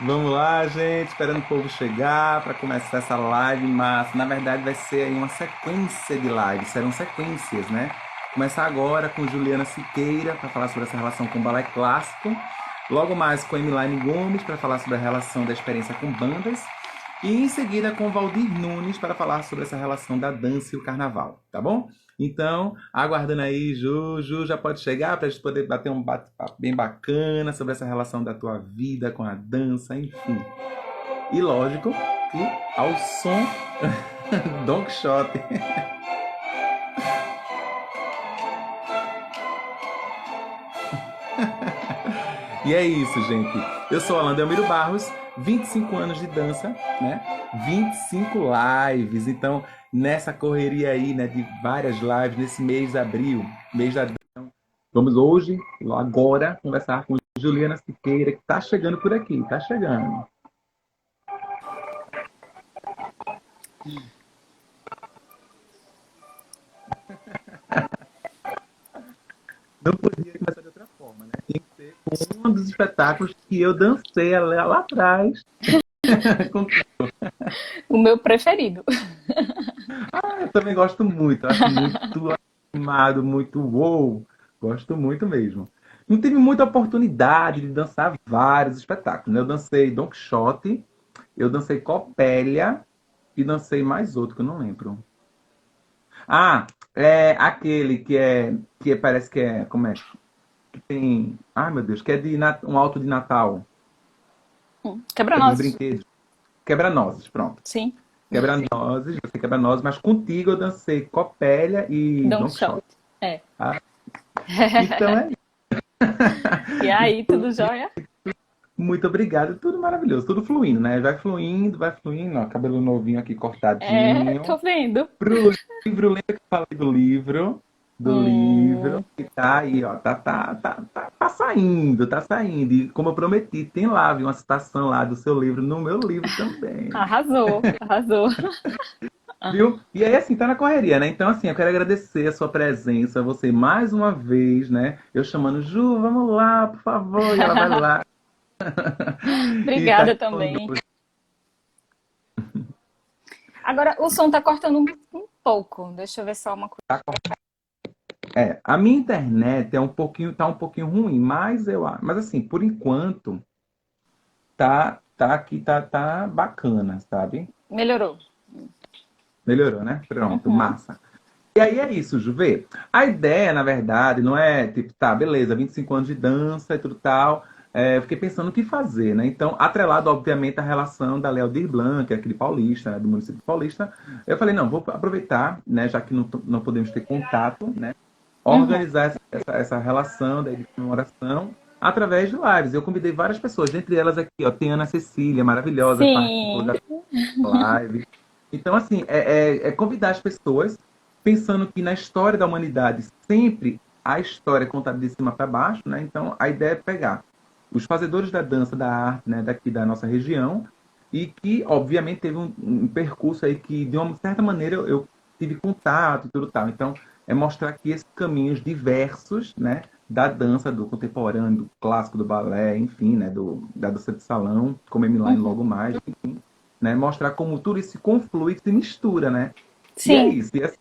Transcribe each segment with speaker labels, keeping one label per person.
Speaker 1: Vamos lá, gente, esperando o povo chegar para começar essa live massa. Na verdade, vai ser aí uma sequência de lives, serão sequências, né? Começar agora com Juliana Siqueira para falar sobre essa relação com o balé clássico. Logo mais com Emiline Gomes para falar sobre a relação da experiência com bandas. E em seguida com Valdir Nunes para falar sobre essa relação da dança e o carnaval, tá bom? Então, aguardando aí, Ju, Ju já pode chegar para a gente poder bater um bate-papo bem bacana sobre essa relação da tua vida com a dança, enfim. E lógico que ao som Don Quixote. E é isso, gente. Eu sou Alan Delmiro Barros, 25 anos de dança, né? 25 lives. Então, nessa correria aí, né, de várias lives nesse mês de abril, mês da dança, vamos hoje, agora, conversar com Juliana Siqueira, que tá chegando por aqui, tá chegando. Não podia começar de outra forma, né? Tem que ser com um dos espetáculos que eu dancei lá atrás.
Speaker 2: O meu preferido.
Speaker 1: Eu também gosto muito, acho muito animado, muito wow. Gosto muito mesmo. Não tive muita oportunidade de dançar vários espetáculos, né? Eu dancei Don Quixote, eu dancei Copélia e dancei mais outro que eu não lembro. Ah, é aquele parece que é, como é? Que tem, ai meu Deus, que é de um alto de Natal, que é dos
Speaker 2: Quebra-nozes.
Speaker 1: brinquedos. Quebra-nozes, pronto.
Speaker 2: Sim.
Speaker 1: Quebra-nozes, você quebra-nozes, mas contigo eu dancei Copélia e
Speaker 2: Don
Speaker 1: Don Quixote.
Speaker 2: Quixote. É.
Speaker 1: Ah, então é
Speaker 2: E aí, tudo jóia?
Speaker 1: muito obrigado, tudo maravilhoso, tudo fluindo, né? Vai fluindo, ó, cabelo novinho aqui
Speaker 2: É, tô
Speaker 1: cortadinho.
Speaker 2: vendo.
Speaker 1: Pro livro, lembra que eu falei do livro,
Speaker 2: Hum.
Speaker 1: que tá aí, ó, tá saindo, tá saindo. E como eu prometi, tem lá, viu, uma citação lá do seu livro, no meu livro também.
Speaker 2: Arrasou, arrasou.
Speaker 1: Viu? E aí, assim, tá na correria, né? Então, assim, eu quero agradecer a sua presença, você mais uma vez, né? Eu chamando, Ju, vamos lá, por favor, e ela vai lá e tá
Speaker 2: Obrigada
Speaker 1: aqui
Speaker 2: também.
Speaker 1: conosco.
Speaker 2: Agora, o som tá cortando um pouco. Deixa eu ver só uma coisa.
Speaker 1: A minha internet tá um pouquinho ruim, mas assim, por enquanto, tá aqui, tá bacana, sabe?
Speaker 2: Melhorou.
Speaker 1: Melhorou, né? Pronto,
Speaker 2: Uhum.
Speaker 1: massa. E aí é isso, Juve. A ideia, na verdade, não é tipo, tá, beleza, 25 anos de dança e tudo tal. Eu fiquei pensando o que fazer, né? Então, atrelado, obviamente, à relação da Léo Blanc, que é aqui de Paulista, né, do município de Paulista, eu falei, não, vou aproveitar, né, já que não podemos ter contato, né?
Speaker 2: Uhum.
Speaker 1: Organizar essa relação daí de comemoração através de lives. Eu convidei várias pessoas, dentre elas aqui, ó, tem Ana Cecília, maravilhosa, que participou
Speaker 2: Sim.
Speaker 1: da live. Então, assim, é convidar as pessoas, pensando que na história da humanidade, sempre a história é contada de cima para baixo, né? Então, a ideia é pegar os fazedores da dança, da arte, né, daqui da nossa região, e que, obviamente, teve um percurso aí que, de uma certa maneira, eu tive contato e tudo tal. Então, é mostrar aqui esses caminhos diversos, né, da dança, do contemporâneo, do clássico, do balé, enfim, né, da dança de salão, como Emiline
Speaker 2: Uhum.
Speaker 1: logo mais, enfim, né, mostrar como tudo isso se conflui, se mistura, né? E é
Speaker 2: Sim.
Speaker 1: isso. E assim,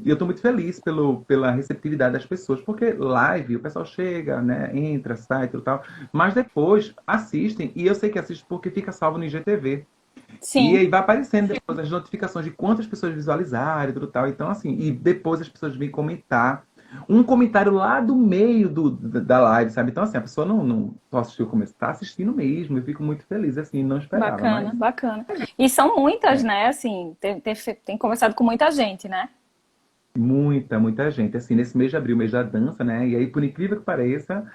Speaker 1: eu estou muito feliz pela receptividade das pessoas, porque live, o pessoal chega, né, entra, sai, tudo tal, mas depois assistem, e eu sei que assistem porque fica salvo no IGTV. E
Speaker 2: Sim.
Speaker 1: aí vai aparecendo depois as notificações de quantas pessoas visualizaram e tudo tal. Então, assim, e depois as pessoas vêm comentar. Um comentário lá do meio da live, sabe? Então, assim, a pessoa não só assistiu o começo, tá assistindo mesmo. Eu fico muito feliz, assim, não esperava,
Speaker 2: Bacana,
Speaker 1: mas
Speaker 2: bacana. E são muitas, né? Assim, tem conversado com muita gente, né?
Speaker 1: muita gente. Assim, nesse mês de abril, mês da dança, né? E aí, por incrível que pareça,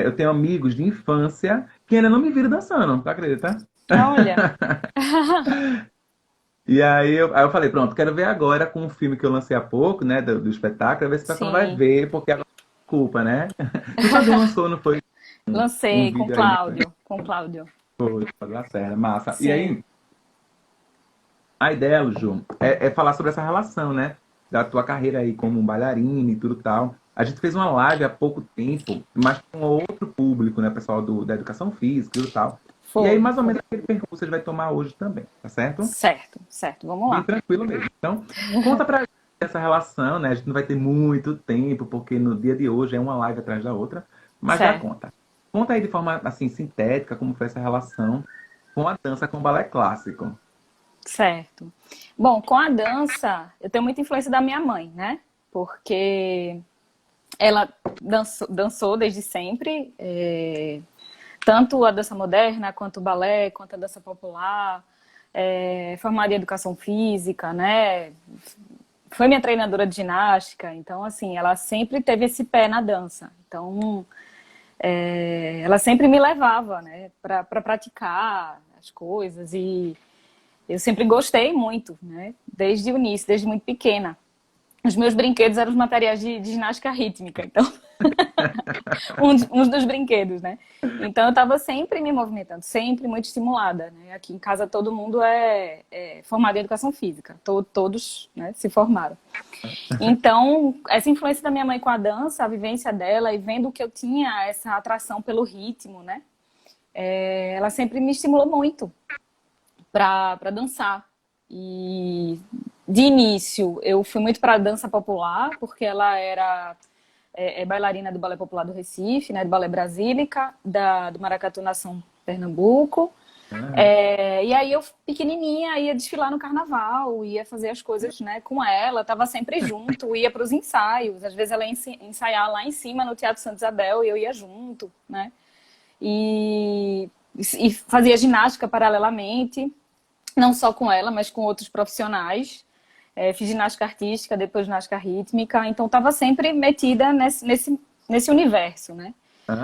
Speaker 1: eu tenho amigos de infância que ainda não me viram dançando, tu acredita?
Speaker 2: Olha.
Speaker 1: E aí eu falei, pronto, quero ver agora com o filme que eu lancei há pouco, né, do espetáculo, ver se o pessoal vai
Speaker 2: Sim.
Speaker 1: ver, porque agora é culpa, né? Tu também lançou, não foi? Um
Speaker 2: Lancei com
Speaker 1: vídeo aí, né?
Speaker 2: Cláudio. Com Cláudio.
Speaker 1: Foi, Lacerda, massa. E
Speaker 2: Sim.
Speaker 1: aí, a ideia, Ju, é falar sobre essa relação, né? Da tua carreira aí como bailarina e tudo tal. A gente fez uma live há pouco tempo, mas com outro público, né? Pessoal da educação física e tal. E aí,
Speaker 2: Foi,
Speaker 1: mais ou
Speaker 2: foi.
Speaker 1: menos, aquele percurso a gente vai tomar hoje também, tá certo?
Speaker 2: Certo, certo. Vamos
Speaker 1: Bem
Speaker 2: lá.
Speaker 1: tranquilo mesmo. Então, conta pra gente essa relação, né? A gente não vai ter muito tempo, porque no dia de hoje é uma live atrás da outra, mas já
Speaker 2: Certo,
Speaker 1: conta. Conta aí de forma, assim, sintética, como foi essa relação com a dança com o balé clássico.
Speaker 2: certo. Bom, com a dança, eu tenho muita influência da minha mãe, né? Porque ela dançou desde sempre, tanto a dança moderna, quanto o balé, quanto a dança popular, formada em educação física, né? Foi minha treinadora de ginástica, então, assim, ela sempre teve esse pé na dança. Então, ela sempre me levava, né, para praticar as coisas e eu sempre gostei muito, né, desde o início, desde muito pequena. Os meus brinquedos eram os materiais de ginástica rítmica, então uns dos brinquedos, né? Então eu estava sempre me movimentando, sempre muito estimulada, né? Aqui em casa todo mundo é formado em educação física, todos, né, se formaram. Então essa influência da minha mãe com a dança, a vivência dela e vendo que eu tinha essa atração pelo ritmo, né? Ela sempre me estimulou muito para dançar. E de início eu fui muito para dança popular, porque ela era bailarina do Balé Popular do Recife, né, do Balé Brasílica, do Maracatu Nação Pernambuco.
Speaker 1: Ah,
Speaker 2: E aí eu, pequenininha, ia desfilar no carnaval, ia fazer as coisas, né, com ela, estava sempre junto, ia para os ensaios. Às vezes ela ia ensaiar lá em cima no Teatro Santa Isabel e eu ia junto, né? E, e fazia ginástica paralelamente, não só com ela, mas com outros profissionais. Fiz ginástica artística, depois ginástica rítmica, então estava sempre metida nesse universo, né?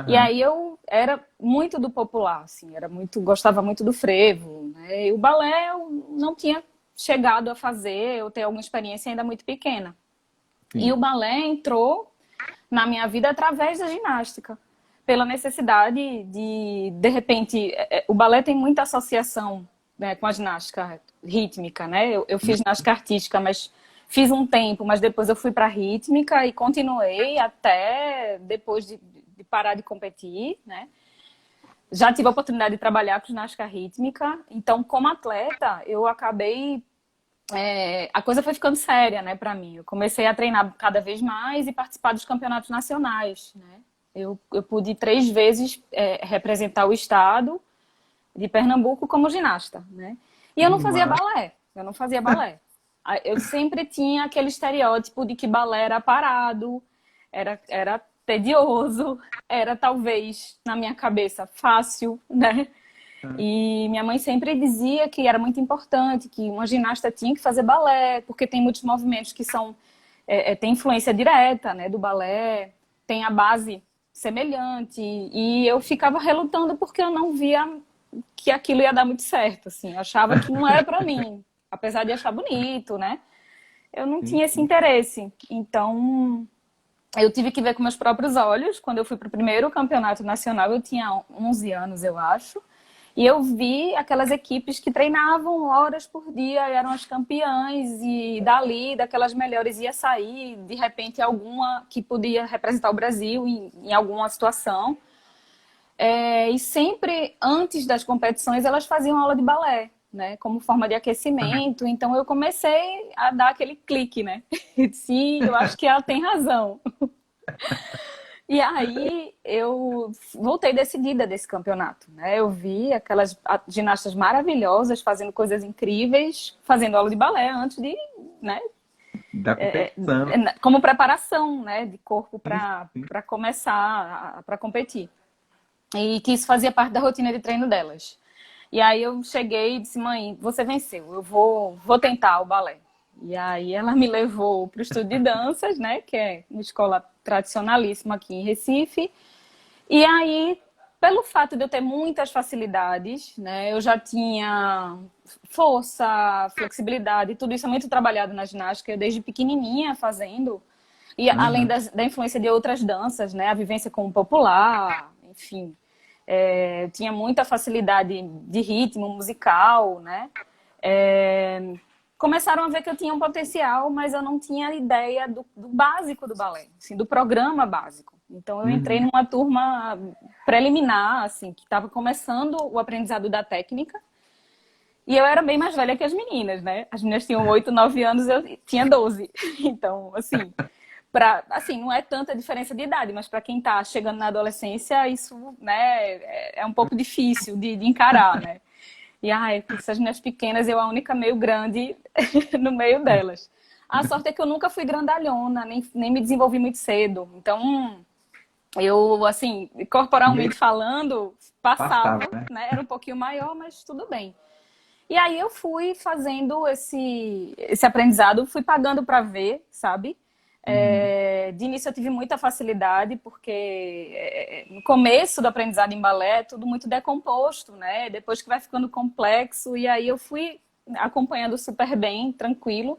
Speaker 2: E
Speaker 1: aham.
Speaker 2: aí eu era muito do popular, assim, gostava muito do frevo, né? E o balé eu não tinha chegado a fazer, eu tenho alguma experiência ainda muito pequena. E o
Speaker 1: Sim.
Speaker 2: balé entrou na minha vida através da ginástica, pela necessidade de repente, o balé tem muita associação, né, com a ginástica rítmica, né? Eu fiz ginástica artística, mas fiz um tempo, mas depois eu fui para rítmica e continuei até depois de parar de competir, né? Já tive a oportunidade de trabalhar com ginástica rítmica, então como atleta eu acabei a coisa foi ficando séria, né, para mim. Eu comecei a treinar cada vez mais e participar dos campeonatos nacionais, né? Eu pude 3 vezes representar o estado de Pernambuco como ginasta, né? E eu não fazia
Speaker 1: Mas,
Speaker 2: balé, eu não fazia balé. Eu sempre tinha aquele estereótipo de que balé era parado, era tedioso, era talvez, na minha cabeça, fácil, né? E minha mãe sempre dizia que era muito importante, que uma ginasta tinha que fazer balé, porque tem muitos movimentos que são tem influência direta, né, do balé, tem a base semelhante, e eu ficava relutando porque eu não via que aquilo ia dar muito certo, assim, eu achava que não era para mim, apesar de achar bonito, né? Eu não
Speaker 1: sim,
Speaker 2: tinha esse
Speaker 1: sim.
Speaker 2: interesse. Então, eu tive que ver com meus próprios olhos. Quando eu fui para o primeiro campeonato nacional, eu tinha 11 anos, eu acho. E eu vi aquelas equipes que treinavam horas por dia, eram as campeãs, e dali, daquelas melhores, ia sair, de repente, alguma que podia representar o Brasil em alguma situação. E sempre, antes das competições, elas faziam aula de balé, né, como forma de aquecimento. Então eu comecei a dar aquele clique, né? Sim, eu acho que ela tem razão. E aí eu voltei decidida desse campeonato, né? Eu vi aquelas ginastas maravilhosas fazendo coisas incríveis, fazendo aula de balé antes de, né?
Speaker 1: Da competição.
Speaker 2: Como preparação, né? De corpo
Speaker 1: Sim,
Speaker 2: para
Speaker 1: sim.
Speaker 2: começar para competir. E que isso fazia parte da rotina de treino delas. E aí eu cheguei e disse, mãe, você venceu, eu vou tentar o balé. E aí ela me levou para o estúdio de danças, né, que é uma escola tradicionalíssima aqui em Recife. E aí, pelo fato de eu ter muitas facilidades, né, eu já tinha força, flexibilidade, tudo isso é muito trabalhado na ginástica, eu desde pequenininha fazendo. E além
Speaker 1: Aham.
Speaker 2: da influência de outras danças, né, a vivência com o popular, enfim. Eu tinha muita facilidade de ritmo musical, né? começaram a ver que eu tinha um potencial, mas eu não tinha ideia do básico do balé, assim, do programa básico. Então eu entrei
Speaker 1: Uhum.
Speaker 2: numa turma preliminar, assim, que estava começando o aprendizado da técnica. E eu era bem mais velha que as meninas, né? As meninas tinham 8, 9 anos, eu tinha 12. Então, assim, assim, não é tanta diferença de idade, mas para quem está chegando na adolescência, isso, né, é um pouco difícil de encarar, né? E, ai, essas meninas pequenas, eu a única meio grande no meio delas. A sorte é que eu nunca fui grandalhona, nem me desenvolvi muito cedo. Então, eu, assim, corporalmente
Speaker 1: Meio
Speaker 2: falando,
Speaker 1: passava,
Speaker 2: passava,
Speaker 1: né?
Speaker 2: né? Era um pouquinho maior, mas tudo bem. E aí eu fui fazendo esse aprendizado, fui pagando para ver, sabe?
Speaker 1: Uhum.
Speaker 2: De início eu tive muita facilidade, porque no começo do aprendizado em balé é tudo muito decomposto, né? Depois que vai ficando complexo, e aí eu fui acompanhando super bem, tranquilo.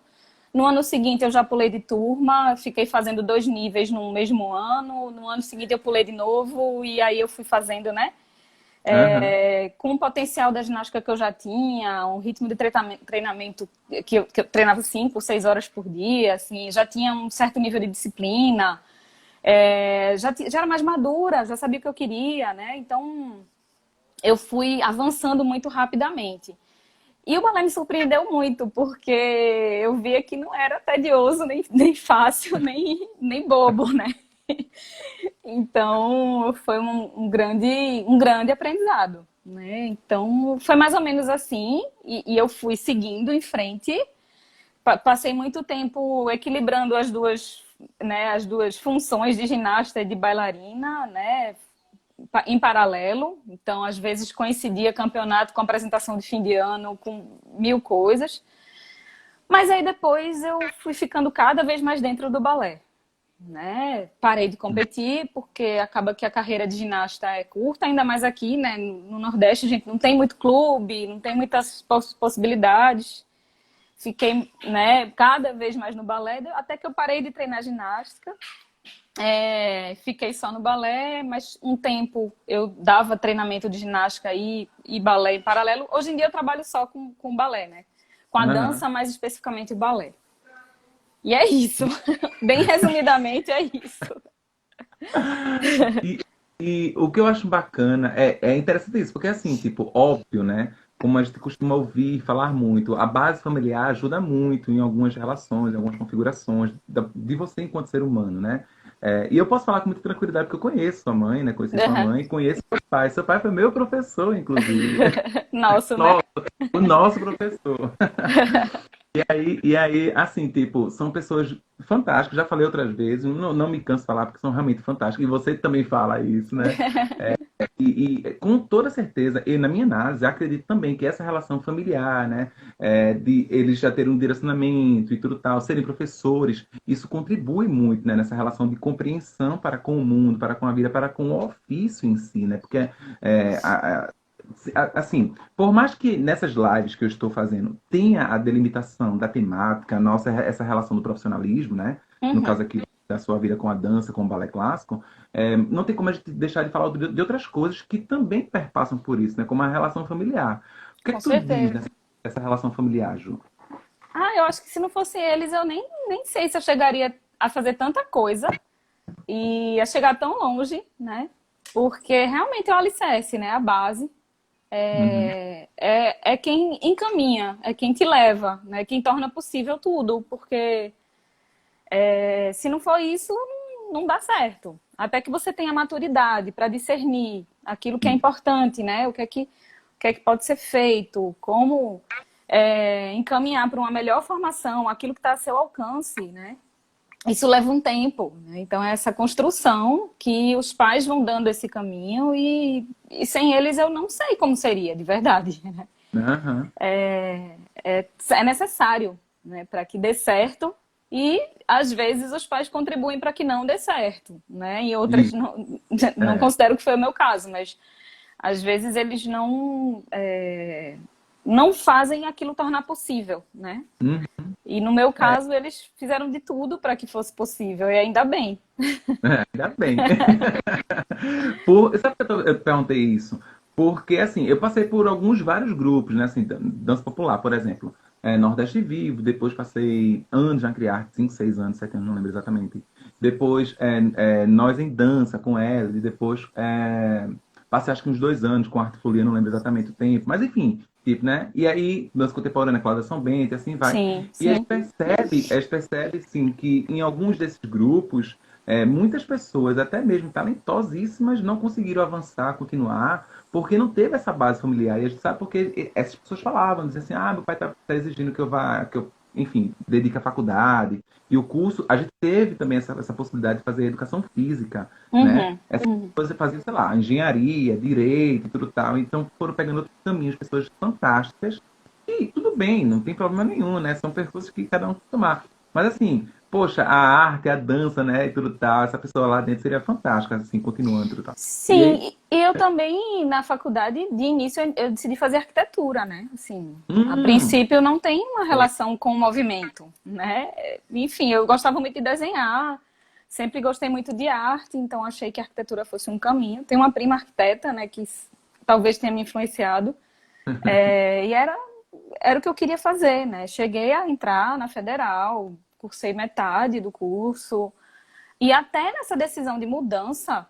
Speaker 2: No ano seguinte eu já pulei de turma, fiquei fazendo 2 níveis no mesmo ano. No ano seguinte eu pulei de novo, e aí eu fui fazendo, né?
Speaker 1: Aham.
Speaker 2: Com o potencial da ginástica que eu já tinha, um ritmo de treinamento que eu treinava 5, 6 horas por dia, assim, já tinha um certo nível de disciplina, já era mais madura, já sabia o que eu queria, né? Então eu fui avançando muito rapidamente. E o balé me surpreendeu muito, porque eu via que não era tedioso, nem fácil, nem bobo, né? Então, foi um grande aprendizado, né? Então, foi mais ou menos assim, e eu fui seguindo em frente. Passei muito tempo equilibrando as duas, né, as duas funções de ginasta e de bailarina, né, em paralelo. Então, às vezes coincidia campeonato com apresentação de fim de ano, com mil coisas. Mas aí depois eu fui ficando cada vez mais dentro do balé, né? Parei de competir porque acaba que a carreira de ginasta é curta, ainda mais aqui, né? No Nordeste a gente não tem muito clube, não tem muitas possibilidades. Fiquei, né, cada vez mais no balé, até que eu parei de treinar ginástica. Fiquei só no balé, mas um tempo eu dava treinamento de ginástica e balé em paralelo. Hoje em dia eu trabalho só com balé, né? Com a
Speaker 1: Aham.
Speaker 2: dança, mais especificamente o balé. E é isso. Bem resumidamente, é isso.
Speaker 1: E, e o que eu acho bacana é interessante isso, porque assim, tipo, óbvio, né? Como a gente costuma ouvir falar muito, a base familiar ajuda muito em algumas relações, em algumas configurações de você enquanto ser humano, né? E eu posso falar com muita tranquilidade porque eu conheço sua mãe, né? Conheci sua
Speaker 2: Uhum.
Speaker 1: mãe, conheço seu pai. Seu pai foi meu professor, inclusive.
Speaker 2: Nosso, né?
Speaker 1: Nossa, o nosso professor. E aí, assim, tipo, são pessoas fantásticas, já falei outras vezes, não me canso de falar porque são realmente fantásticas, e você também fala isso, né? E com toda certeza, e na minha análise, acredito também que essa relação familiar, né, de eles já terem um direcionamento e tudo tal, serem professores, isso contribui muito, né, nessa relação de compreensão para com o mundo, para com a vida, para com o ofício em si, né? Porque é, a- assim, por mais que nessas lives que eu estou fazendo tenha a delimitação da temática, nossa, essa relação do profissionalismo, né? No
Speaker 2: Uhum.
Speaker 1: caso aqui da sua vida com a dança, com o balé clássico, não tem como a gente deixar de falar de outras coisas que também perpassam por isso, né? Como a relação familiar. O que é
Speaker 2: Com
Speaker 1: que tu diz
Speaker 2: certeza.
Speaker 1: dessa relação familiar, Ju?
Speaker 2: Ah, eu acho que se não fosse eles, eu nem sei se eu chegaria a fazer tanta coisa e a chegar tão longe, né? Porque realmente é o alicerce, né? A base.
Speaker 1: Uhum.
Speaker 2: É quem encaminha, é quem te leva, né? Quem torna possível tudo. Porque se não for isso, não dá certo. Até que você tenha maturidade para discernir aquilo que é importante, né? O que é que pode ser feito, como encaminhar para uma melhor formação, aquilo que está a seu alcance, né? Isso leva um tempo, né? Então é essa construção que os pais vão dando esse caminho e sem eles eu não sei como seria, de verdade, né?
Speaker 1: Aham.
Speaker 2: É necessário, né, para que dê certo e às vezes os pais contribuem para que não dê certo, né? E outras
Speaker 1: Isso.
Speaker 2: não
Speaker 1: É.
Speaker 2: considero que foi o meu caso, mas às vezes eles não fazem aquilo tornar possível, né?
Speaker 1: Uhum.
Speaker 2: E no meu
Speaker 1: É,
Speaker 2: caso eles fizeram de tudo para que fosse possível e ainda bem.
Speaker 1: ainda bem. Sabe por que eu perguntei isso? Porque, assim, eu passei por vários grupos, né? Assim, dança popular, por exemplo. Nordeste Vivo, depois passei anos na Criarte, 5, 6 anos, 7 anos, não lembro exatamente. Depois Nós em Dança com ela, e depois passei acho que uns 2 anos com Arte Folia, não lembro exatamente o tempo, mas enfim, tipo, né? E aí, dança contemporânea, Cláudia São Bento, e assim vai.
Speaker 2: Sim,
Speaker 1: E
Speaker 2: sim.
Speaker 1: a gente percebe, sim, que em alguns desses grupos, muitas pessoas, até mesmo talentosíssimas, não conseguiram avançar, continuar, porque não teve essa base familiar. E a gente sabe porque essas pessoas falavam, diziam assim, meu pai tá exigindo que eu vá, que eu, enfim, dedique à faculdade. E o curso, a gente teve também essa possibilidade de fazer educação física, né?
Speaker 2: Uhum,
Speaker 1: Essa
Speaker 2: uhum.
Speaker 1: coisa fazia, sei lá, engenharia, direito e tudo tal. Então foram pegando outros caminhos, pessoas fantásticas. E tudo bem, não tem problema nenhum, né? São percursos que cada um tem que tomar. Mas assim, poxa, a arte, a dança, né, e tudo tal, essa pessoa lá dentro seria fantástica, assim, continuando tudo tal. E aí,
Speaker 2: Sim, e eu também, na faculdade, de início, eu decidi fazer arquitetura, né? Assim, a
Speaker 1: hum,
Speaker 2: princípio não tem uma relação com o movimento, né? Enfim, eu gostava muito de desenhar, sempre gostei muito de arte, então achei que a arquitetura fosse um caminho. Tenho uma prima arquiteta, né, que talvez tenha me influenciado, e era o que eu queria fazer, né? Cheguei a entrar na federal, cursei metade do curso, e até nessa decisão de mudança,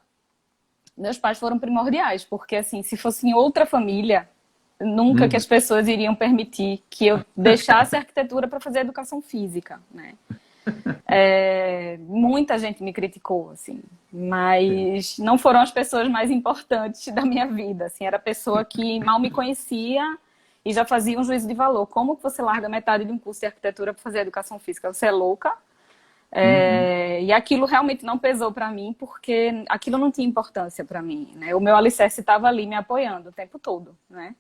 Speaker 2: meus pais foram primordiais, porque assim, se fosse em outra família, nunca que
Speaker 1: hum,
Speaker 2: as pessoas iriam permitir que eu deixasse a arquitetura para fazer educação física, né? Muita gente me criticou, assim, mas não foram as pessoas mais importantes da minha vida, assim, era a pessoa que mal me conhecia e já fazia um juízo de valor. Como que você larga metade de um curso de arquitetura para fazer educação física? Você é louca?
Speaker 1: uhum,
Speaker 2: E aquilo realmente não pesou para mim, porque aquilo não tinha importância para mim, né? O meu alicerce estava ali me apoiando o tempo todo, né?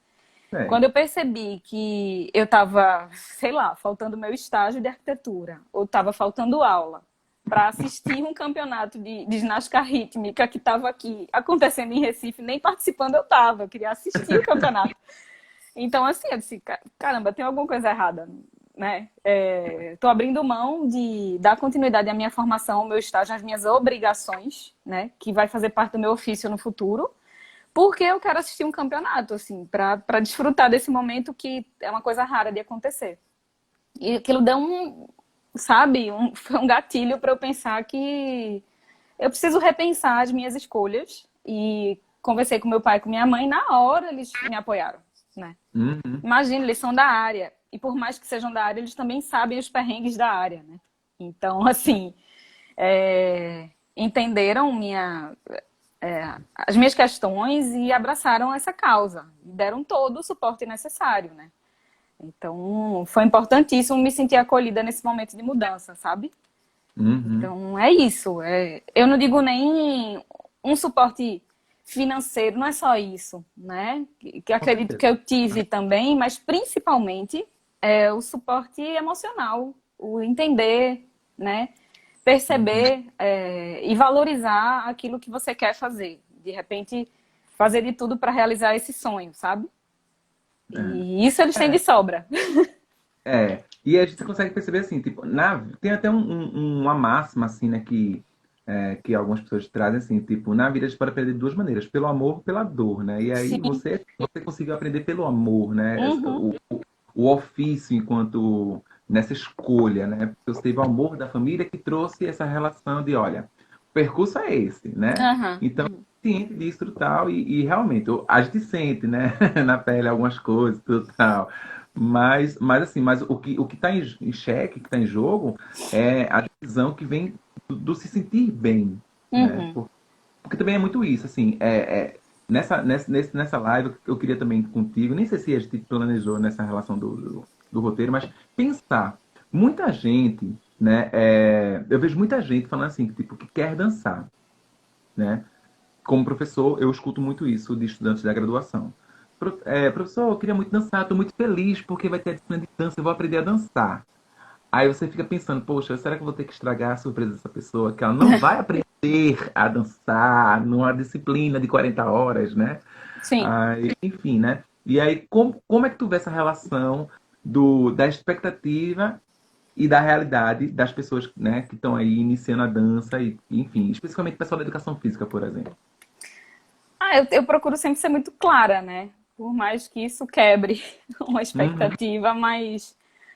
Speaker 1: é,
Speaker 2: Quando eu percebi que eu estava, sei lá, faltando meu estágio de arquitetura, ou estava faltando aula para assistir um campeonato de ginástica rítmica que estava aqui acontecendo em Recife, nem participando eu estava, eu queria assistir o campeonato. Então, assim, eu disse, caramba, tem alguma coisa errada, né? Estou abrindo mão de dar continuidade à minha formação, ao meu estágio, às minhas obrigações, né? Que vai fazer parte do meu ofício no futuro, porque eu quero assistir um campeonato, assim, para desfrutar desse momento que é uma coisa rara de acontecer. E aquilo deu sabe, foi um gatilho para eu pensar que eu preciso repensar as minhas escolhas. E conversei com meu pai e com minha mãe, na hora eles me apoiaram, né?
Speaker 1: uhum,
Speaker 2: Imagina, eles são da área. E por mais que sejam da área, eles também sabem os perrengues da área, né? Então, assim, entenderam as minhas questões e abraçaram essa causa. E deram todo o suporte necessário, né? Então, foi importantíssimo me sentir acolhida nesse momento de mudança, sabe?
Speaker 1: uhum,
Speaker 2: Então, é isso. Eu não digo nem um suporte financeiro, não é só isso, né? Que
Speaker 1: com
Speaker 2: acredito
Speaker 1: certeza.
Speaker 2: que eu tive também, mas principalmente o suporte emocional, o entender, né?
Speaker 1: Uhum,
Speaker 2: Perceber e valorizar aquilo que você quer fazer. De repente, fazer de tudo para realizar esse sonho, sabe? E isso eles têm de
Speaker 1: é.
Speaker 2: sobra.
Speaker 1: E a gente consegue perceber assim, tipo, tem até uma máxima assim, né, que algumas pessoas trazem assim, tipo, na vida a gente pode aprender de duas maneiras, pelo amor ou pela dor, né? E aí
Speaker 2: Sim.
Speaker 1: você conseguiu aprender pelo amor, né?
Speaker 2: Uhum.
Speaker 1: O ofício enquanto nessa escolha, né? Porque você teve o amor da família que trouxe essa relação de, olha, o percurso é esse, né?
Speaker 2: Aham.
Speaker 1: Então, ciente disso e tal, e realmente, a gente sente, né, na pele algumas coisas, tudo tal. Mas assim, mas o que está em xeque, que está em jogo, é a decisão que vem do se sentir bem, né?
Speaker 2: Uhum.
Speaker 1: Porque também é muito isso, assim, nessa live eu queria também contigo, nem sei se a gente planejou nessa relação do roteiro, mas pensar, muita gente, né, eu vejo muita gente falando assim, que, tipo, que quer dançar, né? Como professor, eu escuto muito isso de estudantes da graduação. Professor, eu queria muito dançar, estou muito feliz porque vai ter a disciplina de dança, eu vou aprender a dançar. Aí você fica pensando, poxa, será que eu vou ter que estragar a surpresa dessa pessoa? Que ela não vai aprender a dançar numa disciplina de 40 horas, né?
Speaker 2: Sim.
Speaker 1: Aí, enfim, né? E aí, como é que tu vê essa relação da expectativa e da realidade das pessoas, né, que estão aí iniciando a dança e, enfim, especificamente o pessoal da educação física, por exemplo?
Speaker 2: Eu procuro sempre ser muito clara, né? Por mais que isso quebre uma
Speaker 1: Uhum,
Speaker 2: expectativa, mas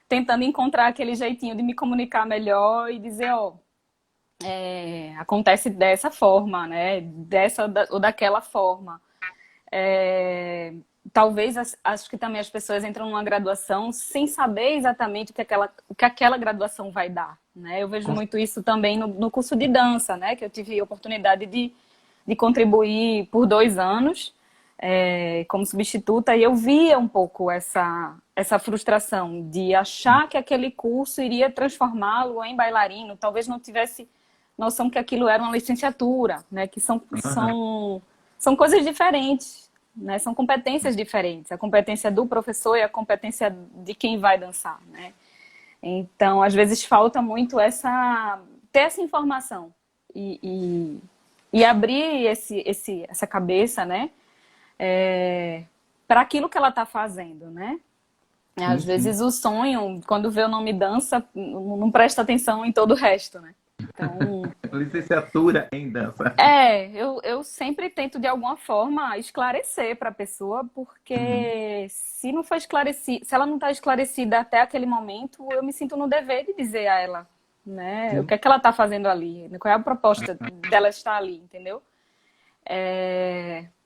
Speaker 2: tentando encontrar aquele jeitinho de me comunicar melhor e dizer, ó, acontece dessa forma, né? Ou daquela forma. É, talvez acho que também as pessoas entram numa graduação sem saber exatamente o que aquela graduação vai dar, né? Eu vejo muito isso também no curso de dança, né? Que eu tive a oportunidade de contribuir por 2 anos como substituta e eu via um pouco essa frustração de achar que aquele curso iria transformá-lo em bailarino, talvez não tivesse noção que aquilo era uma licenciatura, né? Que
Speaker 1: Aham.
Speaker 2: são coisas diferentes, né? São competências diferentes. A competência do professor e a competência de quem vai dançar, né? Então, às vezes falta muito ter essa informação e abrir essa cabeça, né? Para aquilo que ela está fazendo, né?
Speaker 1: Sim,
Speaker 2: Às
Speaker 1: sim.
Speaker 2: vezes o sonho, quando vê o nome dança, não presta atenção em todo o resto, né? Então,
Speaker 1: Licenciatura em dança.
Speaker 2: eu sempre tento de alguma forma esclarecer para a pessoa,
Speaker 1: Uhum.
Speaker 2: porque se não for esclarecido, se ela não está esclarecida até aquele momento, eu me sinto no dever de dizer a ela, né, o
Speaker 1: Sim.
Speaker 2: que é que ela está fazendo ali, qual é a proposta dela estar ali, entendeu?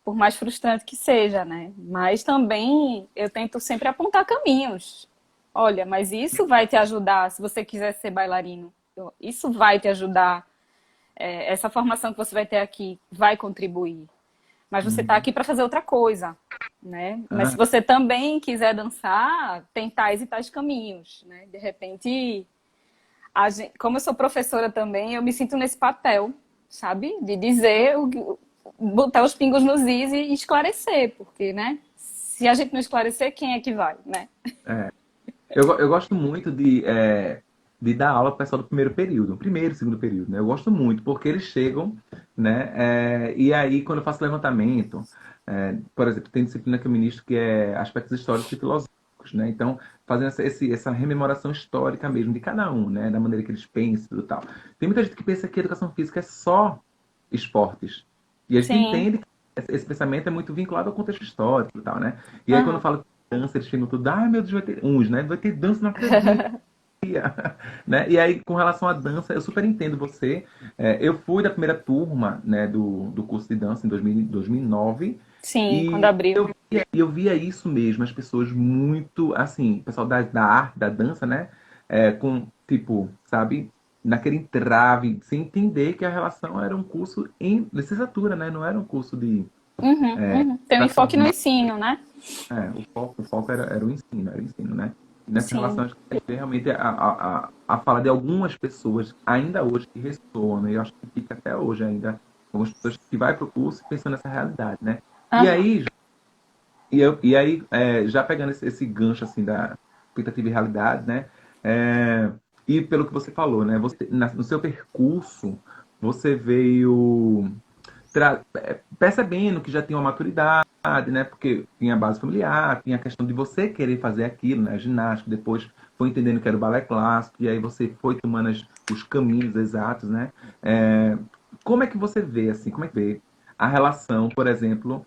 Speaker 2: Por mais frustrante que seja, né? Mas também eu tento sempre apontar caminhos. Olha, mas isso vai te ajudar se você quiser ser bailarino. Isso vai te ajudar essa formação que você vai ter aqui vai contribuir. Mas você está
Speaker 1: Uhum.
Speaker 2: aqui para fazer outra coisa, né? Mas
Speaker 1: Ah,
Speaker 2: se você também quiser dançar, tem tais e tais caminhos, né? De repente, como eu sou professora também, eu me sinto nesse papel, sabe? De dizer, botar os pingos nos is e esclarecer, porque, né? Se a gente não esclarecer, quem é que vai, né?
Speaker 1: é. Eu gosto muito de dar aula para o pessoal do primeiro período, primeiro e segundo período, né? Eu gosto muito, porque eles chegam, né? E aí, quando eu faço levantamento, por exemplo, tem disciplina que eu ministro que é aspectos históricos e filosóficos, né? Então, fazendo essa rememoração histórica mesmo de cada um, né? Da maneira que eles pensam e tal. Tem muita gente que pensa que a educação física é só esportes. E a gente
Speaker 2: Sim.
Speaker 1: entende que esse pensamento é muito vinculado ao contexto histórico e tal, né? E aí, quando eu
Speaker 2: Aham.
Speaker 1: falo dança, eles ficam tudo, ai meu Deus, vai ter uns, né? Vai ter dança, não acredito. Né? E aí, com relação à dança, eu super entendo você. Eu fui da primeira turma, né, do curso de dança em 2009
Speaker 2: Sim, quando
Speaker 1: e
Speaker 2: abriu.
Speaker 1: eu via isso mesmo, as pessoas muito, assim, o pessoal da arte, da dança, né, com, tipo, sabe, naquele entrave, sem entender que a relação era um curso em licenciatura, né, não era um curso de
Speaker 2: Uhum, uhum. Tem um
Speaker 1: para
Speaker 2: enfoque no
Speaker 1: formar.
Speaker 2: ensino, né?
Speaker 1: O foco era o ensino, né? E nessa relação,
Speaker 2: Sim.
Speaker 1: acho que a gente vê realmente a fala de algumas pessoas, ainda hoje, que ressoam, né? E eu acho que fica até hoje ainda, algumas pessoas que vai para o curso pensando nessa realidade, né? E
Speaker 2: Aham.
Speaker 1: aí, já pegando esse gancho, assim, da expectativa e realidade, né? É, e pelo que você falou, né? No seu percurso, você veio percebendo que já tinha uma maturidade, né? Porque tinha base familiar, tinha a questão de você querer fazer aquilo, né? Ginástica, depois foi entendendo que era o balé clássico, e aí você foi tomando os caminhos exatos, né? É, como é que você vê, assim, como é que vê a relação, por exemplo,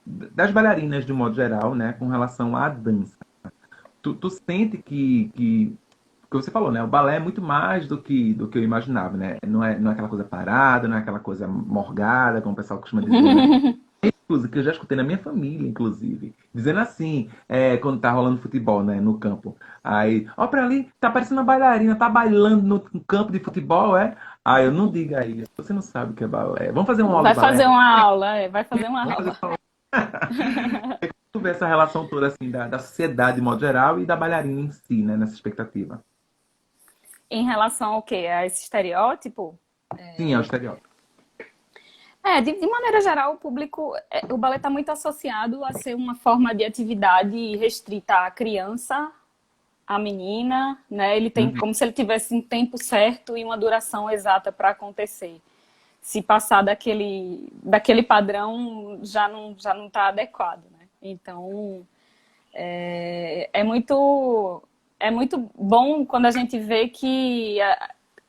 Speaker 1: das bailarinas de um modo geral, né, com relação à dança? Tu sente que você falou, né? O balé é muito mais do que eu imaginava, né? Não é aquela coisa parada, não é aquela coisa morgada, como o pessoal costuma dizer, né? Coisa que eu já escutei na minha família, inclusive, dizendo assim, quando tá rolando futebol, né, no campo. Aí, ó, pra ali, tá parecendo uma bailarina, tá bailando no campo de futebol, é? Aí eu não diga isso, você não sabe o que é balé. Vamos fazer uma aula de
Speaker 2: Vai fazer
Speaker 1: balé?
Speaker 2: uma aula, vai fazer uma
Speaker 1: Vamos fazer
Speaker 2: aula.
Speaker 1: uma... Tu vê essa relação toda, assim, da sociedade de modo geral e da bailarina em si, né, nessa expectativa.
Speaker 2: Em relação ao quê? A esse estereótipo?
Speaker 1: Sim, é o estereótipo.
Speaker 2: De maneira geral, o público, o balé está muito associado a ser uma forma de atividade restrita à criança, à menina, né? Ele tem
Speaker 1: Uhum.
Speaker 2: como se ele tivesse um tempo certo e uma duração exata para acontecer. Se passar daquele padrão, já não está adequado, né? Então, é muito bom quando a gente vê que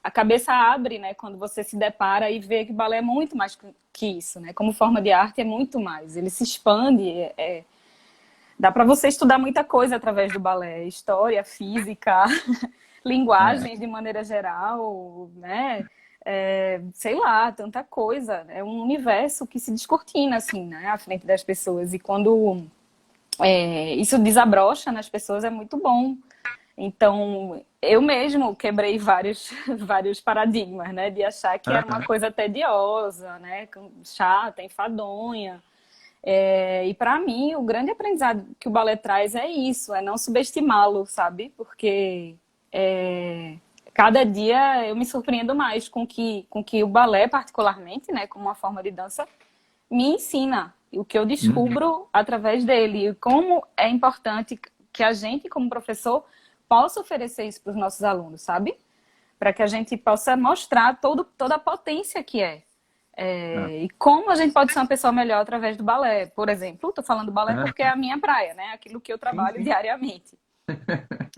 Speaker 2: a cabeça abre, né? Quando você se depara e vê que o balé é muito mais que isso, né? Como forma de arte é muito mais. Ele se expande, Dá para você estudar muita coisa através do balé, história, física,
Speaker 1: É,
Speaker 2: linguagens de maneira geral, né? Sei lá, tanta coisa. É um universo que se descortina, assim, né? À frente das pessoas. E quando isso desabrocha nas pessoas, é muito bom. Então, eu mesmo quebrei vários, vários paradigmas, né? De achar que era uma
Speaker 1: aham,
Speaker 2: coisa tediosa, né? Chata, enfadonha. E para mim, o grande aprendizado que o balé traz é isso, é não subestimá-lo, sabe? Porque é, cada dia eu me surpreendo mais com que o balé, particularmente, né, como uma forma de dança, me ensina. E o que eu
Speaker 1: uhum,
Speaker 2: descubro através dele. E como é importante que a gente, como professor, possa oferecer isso para os nossos alunos, sabe? Para que a gente possa mostrar toda a potência que é.
Speaker 1: ah,
Speaker 2: E como a gente pode ser uma pessoa melhor através do balé. Por exemplo, estou falando do balé porque é
Speaker 1: aham,
Speaker 2: a minha praia, né? Aquilo que eu
Speaker 1: sim,
Speaker 2: trabalho
Speaker 1: sim.
Speaker 2: diariamente.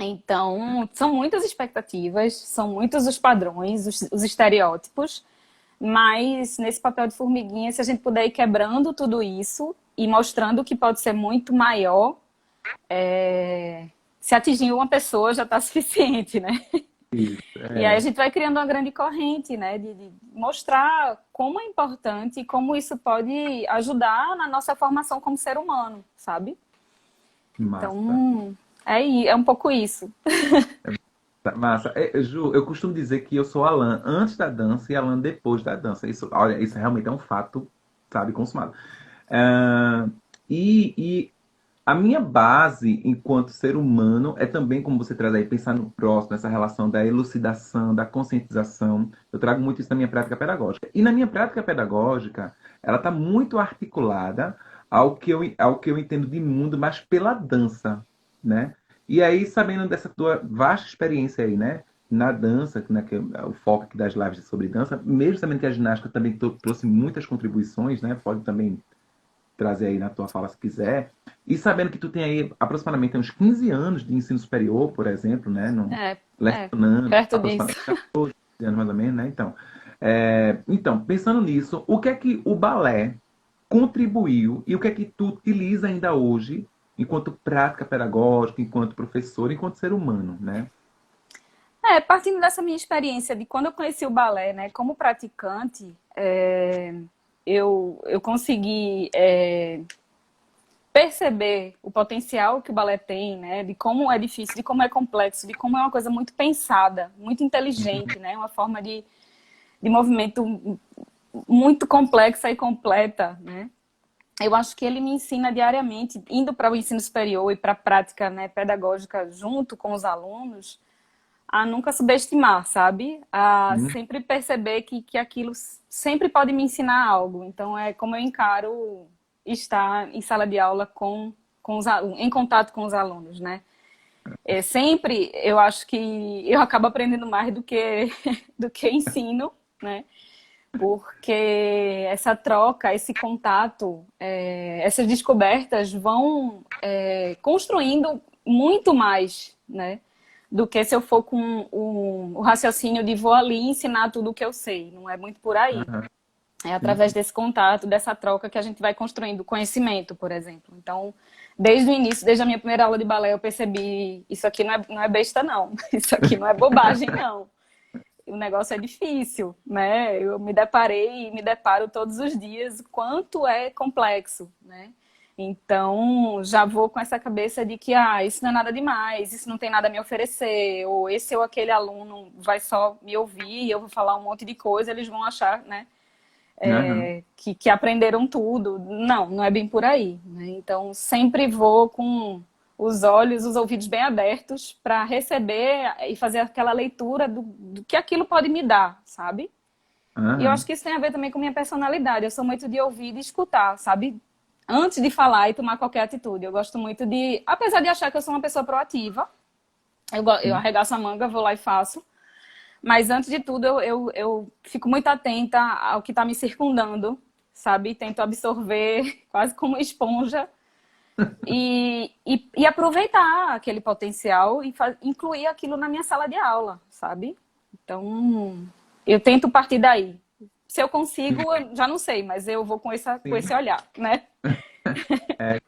Speaker 2: Então, são muitas expectativas, são muitos os padrões, os estereótipos, mas nesse papel de formiguinha, se a gente puder ir quebrando tudo isso e mostrando que pode ser muito maior, se atingir uma pessoa já está suficiente, né?
Speaker 1: Isso,
Speaker 2: E aí a gente vai criando uma grande corrente, né? De mostrar como é importante e como isso pode ajudar na nossa formação como ser humano, sabe?
Speaker 1: massa.
Speaker 2: Então, é um pouco isso.
Speaker 1: Tá, massa. Ju, eu costumo dizer que eu sou Alan antes da dança e Alan depois da dança. Isso, olha, isso realmente é um fato, sabe, consumado. Ah, e a minha base enquanto ser humano é também, como você traz aí, pensar no próximo, essa relação da elucidação, da conscientização. Eu trago muito isso na minha prática pedagógica. E na minha prática pedagógica, ela está muito articulada ao que eu entendo de mundo, mas pela dança, né? E aí, sabendo dessa tua vasta experiência aí, né? Na dança, né, que é o foco aqui das lives é sobre dança, mesmo sabendo que a ginástica também trouxe muitas contribuições, né? Pode também trazer aí na tua fala se quiser. E sabendo que tu tem aí aproximadamente uns 15 anos de ensino superior, por exemplo, né? No,
Speaker 2: É,
Speaker 1: lecionando,
Speaker 2: perto disso.
Speaker 1: aproximadamente 14 anos mais ou menos, né? Então, pensando nisso, o que é que o balé contribuiu e o que é que tu utiliza ainda hoje enquanto prática pedagógica, enquanto professor, enquanto ser humano, né?
Speaker 2: Partindo dessa minha experiência de quando eu conheci o balé, né, como praticante, eu consegui perceber o potencial que o balé tem, né, de como é difícil, de como é complexo, de como é uma coisa muito pensada, muito inteligente, né, uma forma de movimento muito complexa e completa, né. Eu acho que ele me ensina diariamente, indo para o ensino superior e para a prática, né, pedagógica junto com os alunos, a nunca subestimar, sabe? A
Speaker 1: Hum,
Speaker 2: sempre perceber que aquilo sempre pode me ensinar algo. Então, é como eu encaro estar em sala de aula com os alunos, em contato com os alunos, né? Sempre eu acho que eu acabo aprendendo mais do que, do que ensino, né? Porque essa troca, esse contato, essas descobertas vão construindo muito mais, né? Do que se eu for com o raciocínio de vou ali ensinar tudo o que eu sei. Não é muito por aí.
Speaker 1: aham,
Speaker 2: É
Speaker 1: sim,
Speaker 2: através
Speaker 1: sim.
Speaker 2: desse contato, dessa troca que a gente vai construindo conhecimento, por exemplo. Então, desde o início, desde a minha primeira aula de balé, eu percebi isso aqui não é besta, não. Isso aqui não é bobagem, não. O negócio é difícil, né? Eu me deparei e me deparo todos os dias quanto é complexo, né? Então, já vou com essa cabeça de que, isso não é nada demais, isso não tem nada a me oferecer, ou esse ou aquele aluno vai só me ouvir e eu vou falar um monte de coisa, eles vão achar, né,
Speaker 1: Aham,
Speaker 2: que aprenderam tudo. Não, não é bem por aí, né? Então, sempre vou com os olhos, os ouvidos bem abertos para receber e fazer aquela leitura do que aquilo pode me dar, sabe? E eu acho
Speaker 1: aham,
Speaker 2: que isso tem a ver também com minha personalidade. Eu sou muito de ouvir e de escutar, sabe? Antes de falar e tomar qualquer atitude. Eu gosto muito de. Apesar de achar que eu sou uma pessoa proativa, eu
Speaker 1: sim.
Speaker 2: arregaço a manga, vou lá e faço. Mas antes de tudo, eu fico muito atenta ao que está me circundando, sabe? Tento absorver quase como esponja e aproveitar aquele potencial e incluir aquilo na minha sala de aula, sabe? Então, eu tento partir daí. Se eu consigo, eu já não sei, mas eu vou com esse
Speaker 1: Sim.
Speaker 2: olhar, né?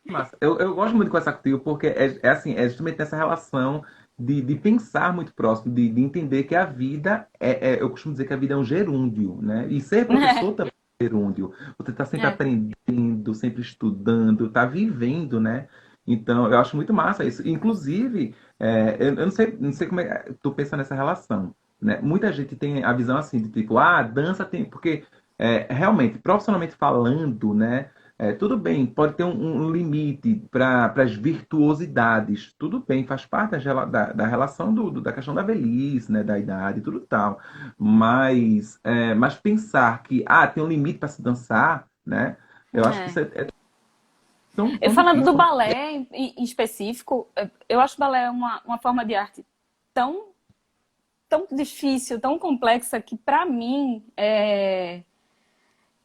Speaker 1: Massa. Eu gosto muito de conversar contigo porque assim, é justamente nessa relação de pensar muito próximo, de entender que a vida eu costumo dizer que a vida é um gerúndio, né? E ser professor também é um gerúndio. Você está sempre
Speaker 2: É.
Speaker 1: aprendendo, sempre estudando, está vivendo, né? Então, eu acho muito massa isso. Inclusive, eu não sei como é que tu pensa nessa relação, né? Muita gente tem a visão assim, de tipo, ah, dança tem... Porque, realmente, profissionalmente falando, né? Tudo bem, pode ter um limite para as virtuosidades. Tudo bem, faz parte da relação da questão da velhice, né, da idade, tudo tal. Mas pensar que tem um limite para se dançar, né? Eu acho que isso
Speaker 2: É.
Speaker 1: é tão,
Speaker 2: E
Speaker 1: tão
Speaker 2: falando
Speaker 1: difícil
Speaker 2: do
Speaker 1: como.
Speaker 2: balé em específico, eu acho o balé uma forma de arte tão, tão difícil, tão complexa, que para mim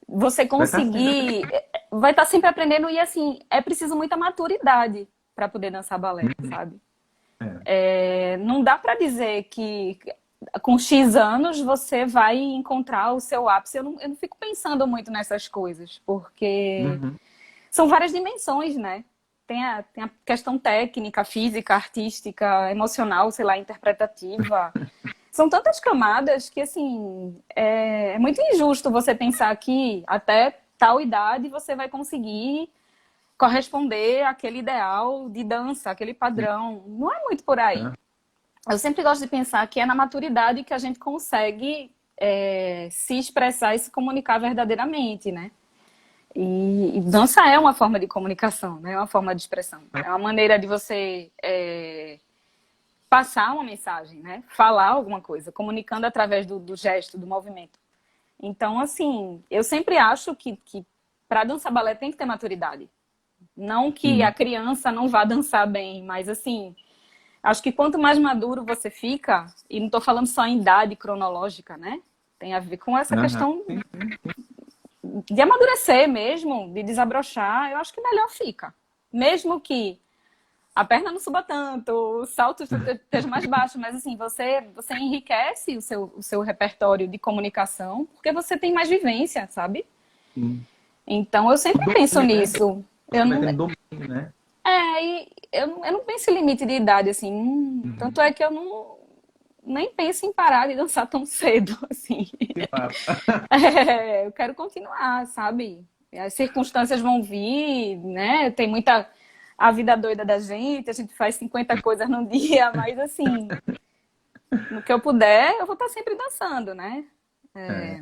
Speaker 2: você
Speaker 1: Vai estar sempre
Speaker 2: conseguir vai estar sempre aprendendo e assim é preciso muita maturidade para poder dançar balé,
Speaker 1: aprendendo.
Speaker 2: sabe?
Speaker 1: É,
Speaker 2: Não dá para dizer que com X anos você vai encontrar o seu ápice. Eu não fico pensando muito nessas coisas, porque
Speaker 1: uhum,
Speaker 2: são várias dimensões, né? Tem a questão técnica, física, artística, emocional, sei lá, interpretativa. São tantas camadas que, assim, é muito injusto você pensar que até tal idade você vai conseguir corresponder àquele ideal de dança, aquele padrão. Não é muito por aí.
Speaker 1: é,
Speaker 2: Eu sempre gosto de pensar que é na maturidade que a gente consegue se expressar e se comunicar verdadeiramente, né? E dança é uma forma de comunicação, né? É uma forma de expressão. É uma maneira de você passar uma mensagem, né? Falar alguma coisa, comunicando através do gesto, do movimento. Então, assim, eu sempre acho que para dançar balé tem que ter maturidade. Não que a
Speaker 1: sim.
Speaker 2: criança não vá dançar bem, mas assim, acho que quanto mais maduro você fica, e não estou falando só em idade cronológica, né? Tem a ver com essa
Speaker 1: Aham,
Speaker 2: questão
Speaker 1: sim,
Speaker 2: de amadurecer mesmo, de desabrochar, eu acho que melhor fica. Mesmo que a perna não suba tanto, o salto esteja mais baixo, mas assim, você enriquece o seu repertório de comunicação porque você tem mais vivência, sabe?
Speaker 1: sim.
Speaker 2: Então eu
Speaker 1: O
Speaker 2: sempre penso
Speaker 1: domínio, né?
Speaker 2: nisso. Eu
Speaker 1: Você vai
Speaker 2: não,
Speaker 1: tendo domínio, né?
Speaker 2: eu não penso em limite de idade, assim. Tanto é que eu não nem penso em parar de dançar tão cedo, assim.
Speaker 1: Que massa.
Speaker 2: Eu quero continuar, sabe? As circunstâncias vão vir, né? Tem muita a vida doida da gente, a gente faz 50 coisas num dia, mas assim, no que eu puder, eu vou estar sempre dançando, né?
Speaker 1: É,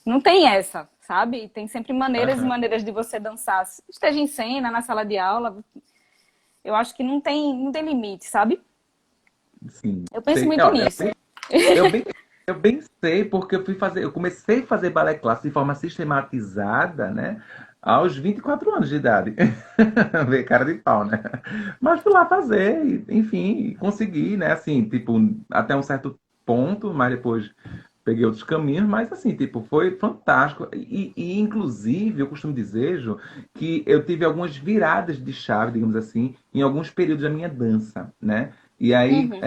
Speaker 2: Não tem essa, sabe? Tem sempre maneiras e
Speaker 1: aham,
Speaker 2: maneiras de você dançar. Esteja em cena, na sala de aula, eu acho que não tem limite, sabe?
Speaker 1: sim.
Speaker 2: Eu penso
Speaker 1: Sei.
Speaker 2: muito
Speaker 1: Olha,
Speaker 2: nisso.
Speaker 1: Eu bem, eu bem sei, porque eu comecei a fazer balé clássico de forma sistematizada, né? Aos 24 anos de idade. Ver cara de pau, né? Mas fui lá fazer, enfim, e consegui, né? Assim, tipo, até um certo ponto, mas depois peguei outros caminhos, mas assim, tipo, foi fantástico. Inclusive, eu costumo dizer, Ju, que eu tive algumas viradas de chave, digamos assim, em alguns períodos da minha dança, né? E aí,
Speaker 2: Uhum,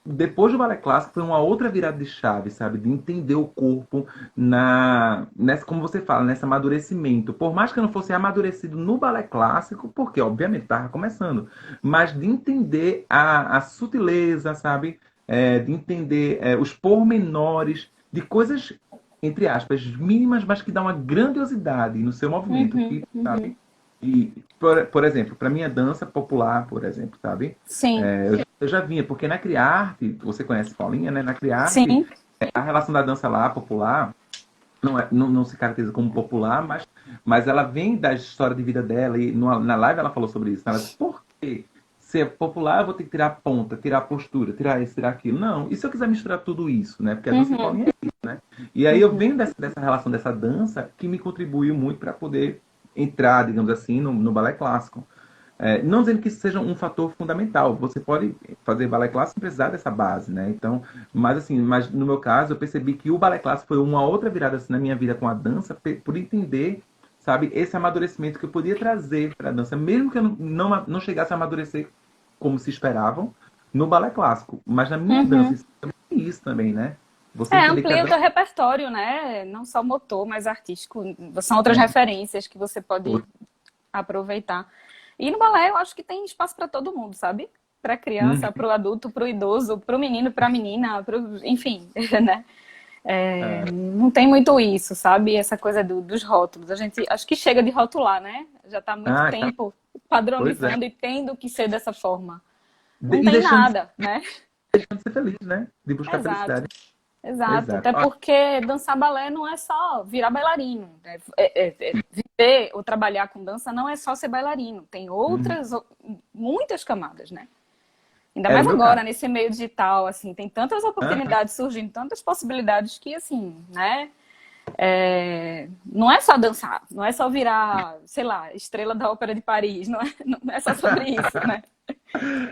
Speaker 1: depois do balé clássico foi uma outra virada de chave, sabe? De entender o corpo nessa, como você fala, nesse amadurecimento. Por mais que eu não fosse amadurecido no balé clássico, porque obviamente estava começando, mas de entender a sutileza, sabe? De entender os pormenores de coisas, entre aspas, mínimas, mas que dá uma grandiosidade no seu movimento,
Speaker 2: uhum,
Speaker 1: que,
Speaker 2: uhum.
Speaker 1: sabe? Por exemplo, para minha dança popular, por exemplo, sabe?
Speaker 2: Sim,
Speaker 1: Eu já vinha, porque na Criarte, você conhece Paulinha, né? Na Criarte,
Speaker 2: sim.
Speaker 1: a relação da dança lá, popular, não se caracteriza como popular, mas ela vem da história de vida dela, e na live ela falou sobre isso. Ela disse, por quê? Se é popular, eu vou ter que tirar a ponta, tirar a postura, tirar isso, tirar aquilo. Não, e se eu quiser misturar tudo isso, né? Porque a dança de
Speaker 2: Uhum,
Speaker 1: Paulinha é isso, né? E aí eu
Speaker 2: uhum,
Speaker 1: venho dessa relação dessa dança que me contribuiu muito para poder entrar, digamos assim, no balé clássico. Não dizendo que isso seja um fator fundamental, você pode fazer balé clássico sem precisar dessa base, né? Então, mas assim, mas no meu caso, eu percebi que o balé clássico foi uma outra virada assim, na minha vida com a dança, por entender, sabe, esse amadurecimento que eu podia trazer para a dança, mesmo que eu não chegasse a amadurecer como se esperavam no balé clássico, mas na minha dança,
Speaker 2: uhum.
Speaker 1: isso também, né? Você entender que a
Speaker 2: Amplia o teu
Speaker 1: dança
Speaker 2: repertório, né? Não só motor, mas artístico. São outras referências que você pode aproveitar. E no balé eu acho que tem espaço para todo mundo, sabe? Para criança,
Speaker 1: Uhum.
Speaker 2: para o adulto, para o idoso, para o menino, para a menina, enfim, né? Não tem muito isso, sabe? Essa coisa dos rótulos. A gente acho que chega de rotular, né? Já está há muito
Speaker 1: Ah, tá.
Speaker 2: tempo
Speaker 1: Pois é.
Speaker 2: padronizando e tendo que ser dessa forma. Não
Speaker 1: E
Speaker 2: tem nada, né?
Speaker 1: deixando de ser feliz, né? De buscar felicidade.
Speaker 2: Exato. Exato,
Speaker 1: Exato.
Speaker 2: até
Speaker 1: Ó,
Speaker 2: porque dançar balé não é só virar bailarino, né? Viver ou trabalhar com dança não é só ser bailarino, tem
Speaker 1: uhum.
Speaker 2: muitas camadas, né? Ainda
Speaker 1: Era
Speaker 2: mais
Speaker 1: o meu caso.
Speaker 2: agora, nesse meio digital, assim, tem tantas
Speaker 1: Aham.
Speaker 2: oportunidades surgindo, tantas possibilidades que, assim, né? Não é só dançar, não é só virar, sei lá, estrela da Ópera de Paris, não é só sobre isso, né?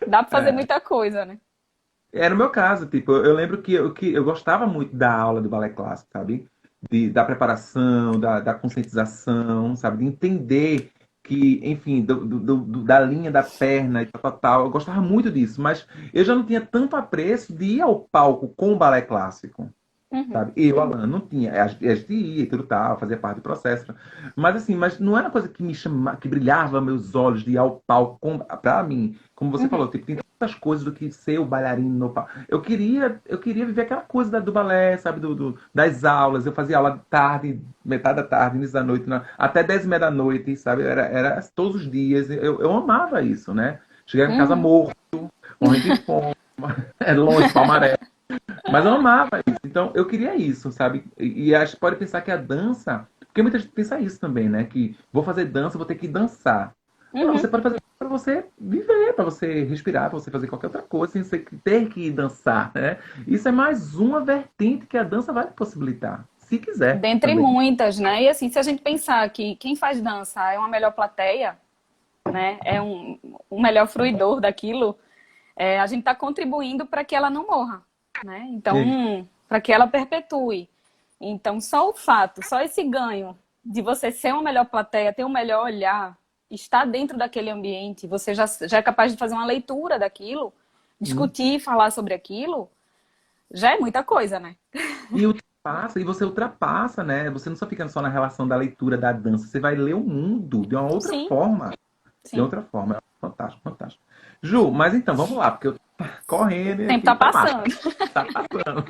Speaker 2: Dá pra fazer
Speaker 1: É.
Speaker 2: muita coisa, né?
Speaker 1: Era o meu caso, tipo, eu lembro que eu gostava muito da aula do balé clássico, sabe? Da preparação, da conscientização, sabe? De entender que, enfim, da linha da perna e tal, tal, tal. Eu gostava muito disso, mas eu já não tinha tanto apreço de ir ao palco com o balé clássico.
Speaker 2: Uhum,
Speaker 1: Sabe? Eu, Alan, não tinha. A gente ia e tudo tal, fazia parte do processo. Mas assim, mas não era uma coisa que me chamava, que brilhava meus olhos de ir ao palco. Pra mim, como você
Speaker 2: uhum,
Speaker 1: falou, tipo, tem tantas coisas do que ser o bailarino no palco. Eu queria viver aquela coisa do balé, sabe? Das aulas. Eu fazia aula de tarde, metade da tarde, início da noite, até 10h30 da noite, sabe? Era todos os dias. Eu amava isso, né? Chegava em casa
Speaker 2: uhum.
Speaker 1: morto, morrendo de fome, é longe, Palmaré. Mas eu amava isso. Então, eu queria isso, sabe? E acho que pode pensar que a dança. Porque muita gente pensa isso também, né? Que vou fazer dança, vou ter que dançar. Não,
Speaker 2: Uhum.
Speaker 1: você pode fazer para você viver, para você respirar, para você fazer qualquer outra coisa, sem você ter que dançar, né? Isso é mais uma vertente que a dança vai possibilitar, se quiser
Speaker 2: Dentre
Speaker 1: também.
Speaker 2: muitas, né? E assim, se a gente pensar que quem faz dança é uma melhor plateia, né? É um melhor fruidor daquilo, a gente está contribuindo para que ela não morra, né?
Speaker 1: E-
Speaker 2: Então, para que ela perpetue. Então, só o fato, só esse ganho de você ser uma melhor plateia, ter um melhor olhar, estar dentro daquele ambiente, você já é capaz de fazer uma leitura daquilo,
Speaker 1: Sim.
Speaker 2: discutir, falar sobre aquilo, já é muita coisa, né?
Speaker 1: E você ultrapassa, né? Você não só fica só na relação da leitura da dança, você vai ler o mundo de uma outra
Speaker 2: Sim,
Speaker 1: forma. De
Speaker 2: sim.
Speaker 1: outra forma. É fantástico, fantástico. Ju, mas então, vamos lá, porque eu tô correndo
Speaker 2: O
Speaker 1: e
Speaker 2: tempo
Speaker 1: aqui
Speaker 2: tá
Speaker 1: tá massa.
Speaker 2: passando.
Speaker 1: Tá passando.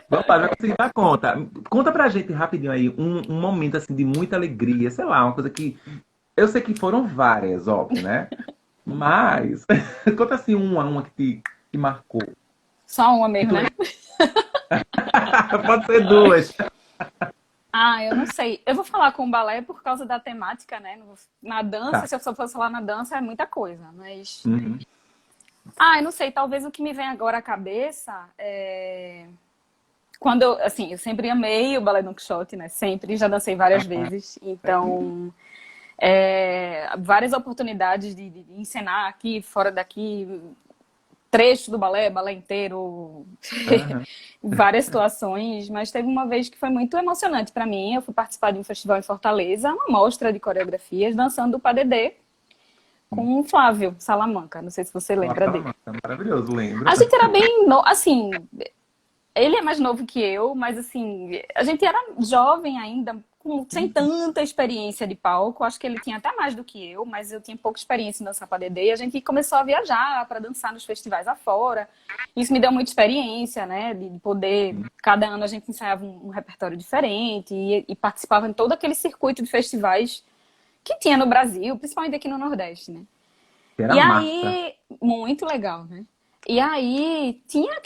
Speaker 1: Vamos lá, vai conseguir dar conta. Conta pra gente rapidinho aí um momento assim de muita alegria, sei lá, uma coisa que. Eu sei que foram várias, óbvio, né? Mas conta assim uma que te marcou.
Speaker 2: Só uma
Speaker 1: Que
Speaker 2: mesmo,
Speaker 1: tu
Speaker 2: né?
Speaker 1: lembra? Pode ser duas.
Speaker 2: Ah, eu não sei. Eu vou falar com o balé por causa da temática, né? Na dança,
Speaker 1: Tá.
Speaker 2: se eu só fosse falar na dança, é muita coisa. Mas.
Speaker 1: Uhum.
Speaker 2: Ah, eu não sei. Talvez o que me vem agora à cabeça é. Quando eu, assim, eu sempre amei o Balé Don Quixote, né? Sempre, já dancei várias vezes. Então, várias oportunidades de ensinar aqui, fora daqui, trechos do balé, balé inteiro,
Speaker 1: Aham.
Speaker 2: várias situações, mas teve uma vez que foi muito emocionante para mim. Eu fui participar de um festival em Fortaleza, uma mostra de coreografias, dançando o padedê com o Flávio Salamanca. Não sei se você
Speaker 1: Nossa,
Speaker 2: lembra dele.
Speaker 1: Salamanca, maravilhoso, lembro.
Speaker 2: A gente era bem, assim, ele é mais novo que eu, mas assim, a gente era jovem ainda, sem tanta experiência de palco. Acho que ele tinha até mais do que eu, mas eu tinha pouca experiência em dançar padedê. E a gente começou a viajar para dançar nos festivais afora. Isso me deu muita experiência, né? De poder. Cada ano a gente ensaiava um repertório diferente e participava em todo aquele circuito de festivais que tinha no Brasil, principalmente aqui no Nordeste, né?
Speaker 1: Que era
Speaker 2: E
Speaker 1: massa.
Speaker 2: aí, muito legal, né? E aí, tinha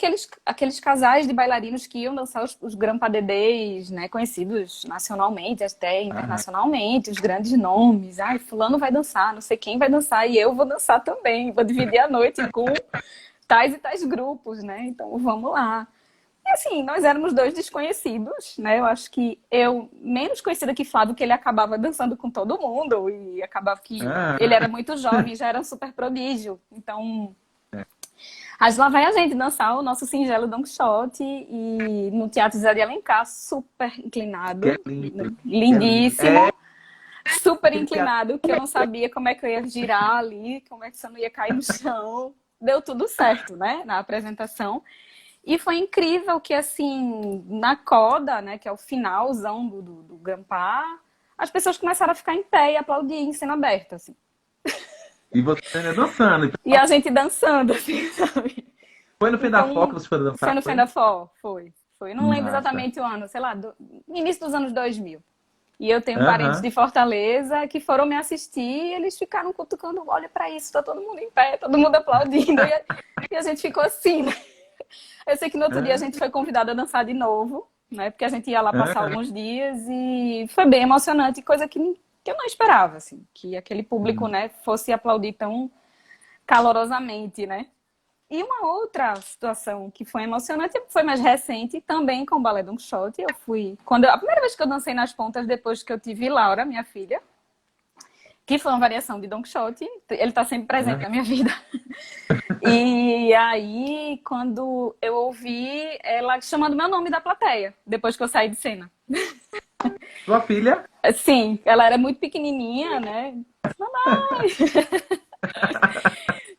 Speaker 2: aqueles casais de bailarinos que iam dançar os Grand Pas de Deux, né? Conhecidos nacionalmente, até
Speaker 1: Aham.
Speaker 2: internacionalmente, os grandes nomes. Ai, fulano vai dançar, não sei quem vai dançar, e eu vou dançar também. Vou dividir a noite com tais e tais grupos, né? Então, vamos lá. E assim, nós éramos dois desconhecidos, né? Eu acho que eu, menos conhecida que Flávio, que ele acabava dançando com todo mundo, e acabava que ele
Speaker 1: Aham.
Speaker 2: era muito jovem, já era um super prodígio. Então, mas lá vai a gente dançar o nosso singelo Don Quixote e no Teatro Zé de Alencar, super
Speaker 1: Que é
Speaker 2: inclinado,
Speaker 1: lindo. Que é lindo. É
Speaker 2: lindíssimo, super
Speaker 1: aquele teatro.
Speaker 2: inclinado, que eu não sabia como é que eu ia girar ali, como é que eu não ia cair no chão. Deu tudo certo, né, na apresentação. E foi incrível que, assim, na coda, né, que é o finalzão do Grampá, as pessoas começaram a ficar em pé e aplaudir em cena aberta, assim.
Speaker 1: E você ainda dançando.
Speaker 2: E a gente dançando, assim, sabe?
Speaker 1: Foi no fim da foca
Speaker 2: Então,
Speaker 1: você foi
Speaker 2: foi
Speaker 1: dançar,
Speaker 2: no
Speaker 1: foi?
Speaker 2: Fenda-For, foi. Foi. Não lembro
Speaker 1: Massa.
Speaker 2: exatamente o ano, sei lá, início dos anos 2000. E eu tenho parentes
Speaker 1: Aham.
Speaker 2: de Fortaleza que foram me assistir e eles ficaram cutucando, olha pra isso, tá todo mundo em pé, todo mundo aplaudindo. E a gente ficou assim, né? Eu sei que no outro dia a
Speaker 1: Aham.
Speaker 2: gente foi convidada a dançar de novo, né? Porque a gente ia lá passar
Speaker 1: Aham.
Speaker 2: alguns dias e foi bem emocionante, coisa que eu não esperava, assim, que aquele público, né, fosse aplaudir tão calorosamente, né? E uma outra situação que foi emocionante foi mais recente, também com o Balé Don Quixote. Eu fui. A primeira vez que eu dancei nas pontas, depois que eu tive Laura, minha filha, que foi uma variação de Don Quixote, ele está sempre presente
Speaker 1: Aham.
Speaker 2: na minha vida. E aí, quando eu ouvi ela chamando meu nome da plateia, depois que eu saí de cena.
Speaker 1: Sua filha?
Speaker 2: Sim, ela era muito pequenininha, né?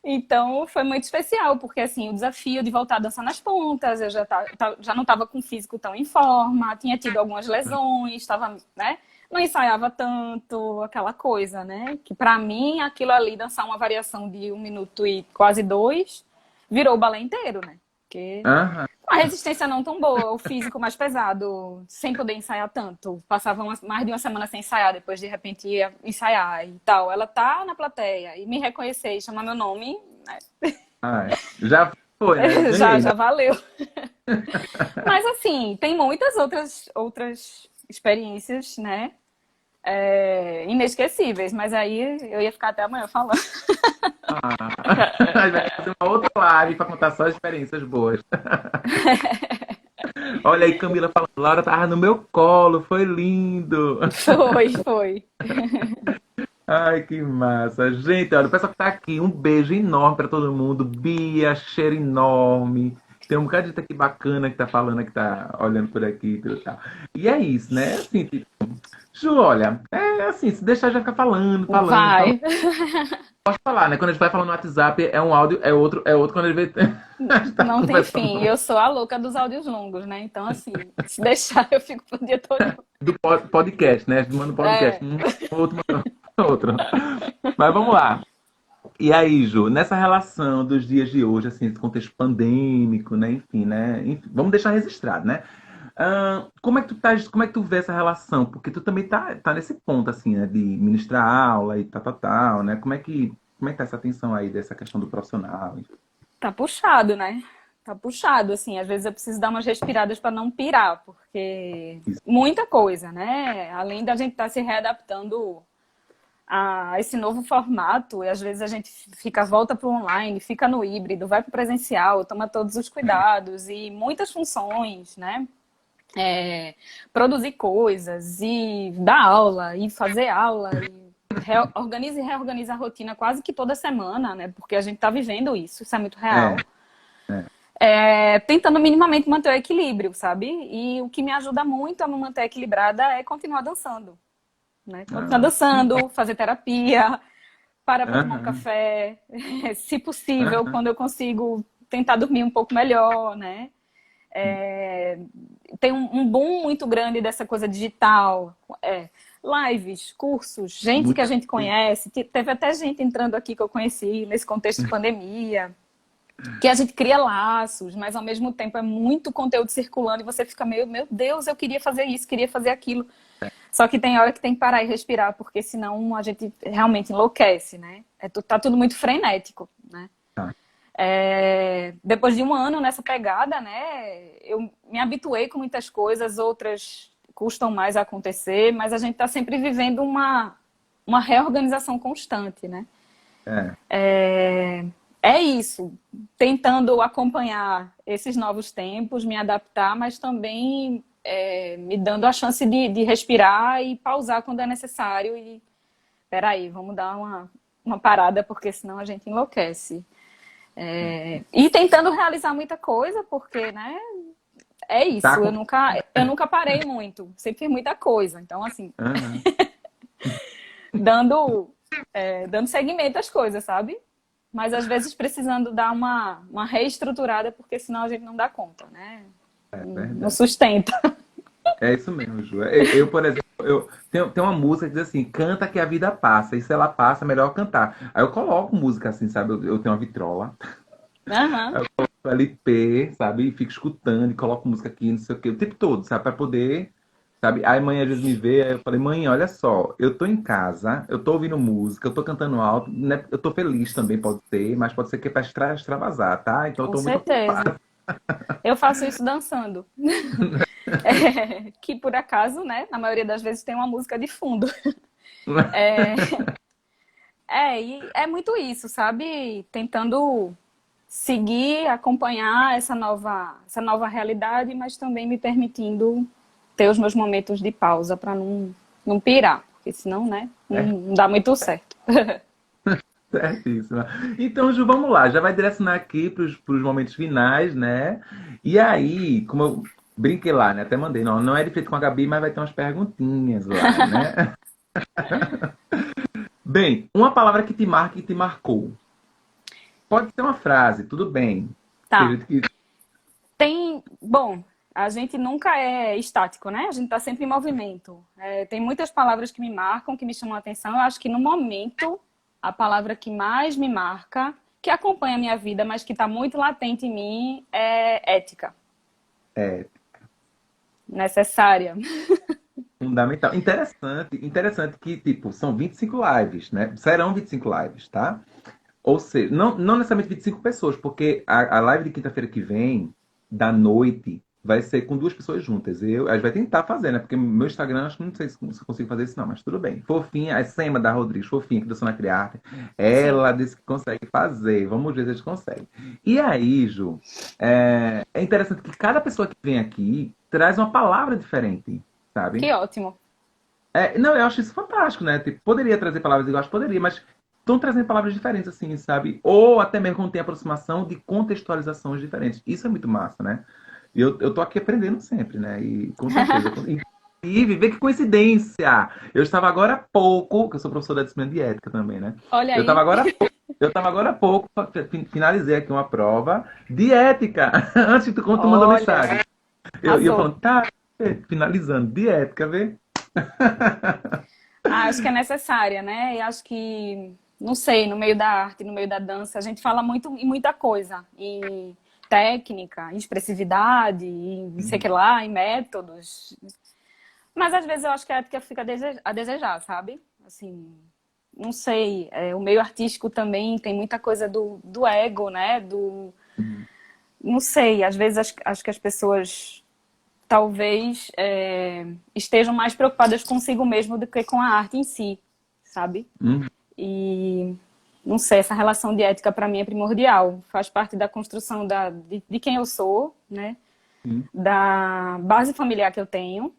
Speaker 2: Então foi muito especial, porque assim, o desafio de voltar a dançar nas pontas, eu já não estava com o físico tão em forma, tinha tido algumas lesões, estava, né? Não ensaiava tanto, aquela coisa, né? Que para mim, aquilo ali, dançar uma variação de 1 minuto e quase dois, virou o balé inteiro, né? Porque
Speaker 1: Aham.
Speaker 2: com a resistência não tão boa, o físico mais pesado, sem poder ensaiar tanto. Passava mais de uma semana sem ensaiar, depois de repente ia ensaiar e tal. Ela tá na plateia e me reconhecer e chamar meu nome, né?
Speaker 1: Ah, é. Já foi, né?
Speaker 2: Já,
Speaker 1: Ganhei, né?
Speaker 2: já valeu. Mas assim, tem muitas outras experiências, né? Inesquecíveis, mas aí eu ia ficar até amanhã falando.
Speaker 1: Ah. Aí vai fazer uma outra live para contar só experiências boas. Olha aí, Camila falando, Laura tava no meu colo, foi lindo.
Speaker 2: Foi, foi.
Speaker 1: Ai, que massa. Gente, olha, o pessoal que tá aqui, um beijo enorme para todo mundo. Bia, cheiro enorme. Tem um bocado de gente aqui bacana que tá falando, que tá olhando por aqui e tudo tal. E é isso, né? Assim, tipo, Ju, olha, é assim, se deixar já ficar falando, falando, falando.
Speaker 2: Vai.
Speaker 1: Pode falar, né? Quando a gente vai falando no WhatsApp, é um áudio, é outro quando ele vê. A gente tá
Speaker 2: Não tem
Speaker 1: conversando
Speaker 2: fim. Eu sou a louca dos áudios longos, né? Então, assim, se deixar, eu fico o dia todo.
Speaker 1: do podcast, né? A gente manda um podcast,
Speaker 2: É,
Speaker 1: outro, manda outro. Mas vamos lá. E aí, Ju, nessa relação dos dias de hoje, assim, esse contexto pandêmico, né? Enfim, né? Enfim, vamos deixar registrado, né? Como é que tu tá, como é que tu vê essa relação? Porque tu também tá nesse ponto, assim, né? De ministrar aula e tal, né? Como é que tá essa tensão aí dessa questão do profissional?
Speaker 2: tá puxado, né? Tá puxado, assim. Às vezes eu preciso dar umas respiradas para não pirar, porque muita coisa, né? Além da gente estar se readaptando a esse novo formato, e às vezes a gente volta para o online, fica no híbrido, vai para o presencial, toma todos os cuidados e muitas funções, né? Produzir coisas e dar aula e fazer aula e organiza e reorganiza a rotina quase que toda semana, né? Porque a gente está vivendo isso é muito real.
Speaker 1: É, é.
Speaker 2: Tentando minimamente manter o equilíbrio, sabe? E o que me ajuda muito a me manter equilibrada é continuar dançando, né? Continuar
Speaker 1: Ah,
Speaker 2: dançando, fazer terapia, parar para tomar um
Speaker 1: aham,
Speaker 2: café, se possível,
Speaker 1: aham.
Speaker 2: quando eu consigo tentar dormir um pouco melhor, né? Tem um boom muito grande dessa coisa digital, lives, cursos, gente que a
Speaker 1: Muita
Speaker 2: gente
Speaker 1: coisa.
Speaker 2: conhece, teve até gente entrando aqui que eu conheci nesse contexto de pandemia, que a gente cria laços, mas ao mesmo tempo é muito conteúdo circulando e você fica meio, meu Deus, eu queria fazer isso, queria fazer aquilo. Só que tem hora que tem que parar e respirar, porque senão a gente realmente enlouquece, né? Tá tudo muito frenético, né?
Speaker 1: Tá.
Speaker 2: Depois de 1 ano nessa pegada, né? Eu me habituei com muitas coisas, outras custam mais a acontecer, mas a gente está sempre vivendo uma reorganização constante, né?
Speaker 1: É.
Speaker 2: É isso, tentando acompanhar esses novos tempos, me adaptar, mas também me dando a chance de respirar e pausar quando é necessário e peraí, vamos dar uma parada, porque senão a gente enlouquece. E tentando realizar muita coisa, porque, né, é
Speaker 1: Tá
Speaker 2: isso,
Speaker 1: com...
Speaker 2: eu nunca parei muito, sempre fiz muita coisa. Então, assim,
Speaker 1: Aham.
Speaker 2: dando, dando seguimento às coisas, sabe? Mas às vezes precisando dar uma reestruturada, porque senão a gente não dá conta, né?
Speaker 1: É
Speaker 2: Não
Speaker 1: verdade.
Speaker 2: sustenta.
Speaker 1: É isso mesmo, Ju. Eu, por exemplo, Tem uma música que diz assim, canta que a vida passa, e se ela passa, é melhor cantar. Aí eu coloco música assim, sabe? Eu tenho uma vitrola,
Speaker 2: Aham,
Speaker 1: LP, sabe? E fico escutando e coloco música aqui, não sei o quê, o tempo todo, sabe? Pra poder, sabe? Aí mãe às vezes me vê, aí eu falei, mãe, olha só, eu tô em casa, eu tô ouvindo música, eu tô cantando alto, né? Eu tô feliz também, pode ser, mas pode ser que é pra extravasar, tá? Então eu
Speaker 2: com
Speaker 1: tô muito
Speaker 2: certeza.
Speaker 1: ocupado.
Speaker 2: Eu faço isso dançando. Que por acaso, né, na maioria das vezes tem uma música de fundo. E é muito isso, sabe? Tentando seguir, acompanhar essa nova realidade, mas também me permitindo ter os meus momentos de pausa para não pirar, porque senão, né, não dá muito certo.
Speaker 1: Certíssima. Então, Ju, vamos lá. Já vai direcionar aqui para os momentos finais, né? E aí, como eu brinquei lá, né? Até mandei. Não, não é de feito com a Gabi, mas vai ter umas perguntinhas lá, né? Bem, uma palavra que te marca e te marcou. Pode ser uma frase, tudo bem.
Speaker 2: Tá.
Speaker 1: Acredito que.
Speaker 2: Bom, a gente nunca é estático, né? A gente está sempre em movimento. Tem muitas palavras que me marcam, que me chamam a atenção. Eu acho que no momento, a palavra que mais me marca, que acompanha a minha vida, mas que está muito latente em mim, é ética.
Speaker 1: É,
Speaker 2: Necessária.
Speaker 1: fundamental. Interessante que, tipo, são 25 lives, né? Serão 25 lives, tá? Ou seja, não necessariamente 25 pessoas, porque a live de quinta-feira que vem, da noite, vai ser com duas pessoas juntas. A gente vai tentar fazer, né? Porque meu Instagram, acho que não sei se eu consigo fazer isso, não, mas tudo bem. Fofinha, a Sema da Rodrigues, fofinha, que dançou na Criarte,
Speaker 2: Sim.
Speaker 1: ela disse que consegue fazer. Vamos ver se a gente consegue. E aí, Ju, é interessante que cada pessoa que vem aqui traz uma palavra diferente, sabe?
Speaker 2: Que ótimo.
Speaker 1: Não, eu acho isso fantástico, né? Tipo, poderia trazer palavras iguais, poderia, mas estão trazendo palavras diferentes, assim, sabe? Ou até mesmo quando tem aproximação de contextualizações diferentes. Isso é muito massa, né? E eu tô aqui aprendendo sempre, né? E com certeza. Inclusive, vê que coincidência! Eu estava agora há pouco, que eu sou professor da disciplina de ética também, né?
Speaker 2: Olha
Speaker 1: Eu estava
Speaker 2: aí.
Speaker 1: agora há pouco, finalizei aqui uma prova de ética, antes de quando tu mandou
Speaker 2: Olha,
Speaker 1: mensagem. E eu
Speaker 2: arrasou.
Speaker 1: falando, tá, finalizando, de ética, vê?
Speaker 2: Ah, acho que é necessária, né? E acho que, não sei, no meio da arte, no meio da dança, a gente fala muito em muita coisa. Em técnica, em expressividade, em não sei o que lá, em métodos. Mas às vezes eu acho que a ética fica a desejar, sabe? Assim, não sei. O meio artístico também tem muita coisa do ego, né? Não sei, às vezes acho que as pessoas talvez estejam mais preocupadas consigo mesmo do que com a arte em si, sabe?
Speaker 1: Hum,
Speaker 2: E não sei, essa relação de ética para mim é primordial. Faz parte da construção de quem eu sou, né?
Speaker 1: sim.
Speaker 2: Da base familiar que eu tenho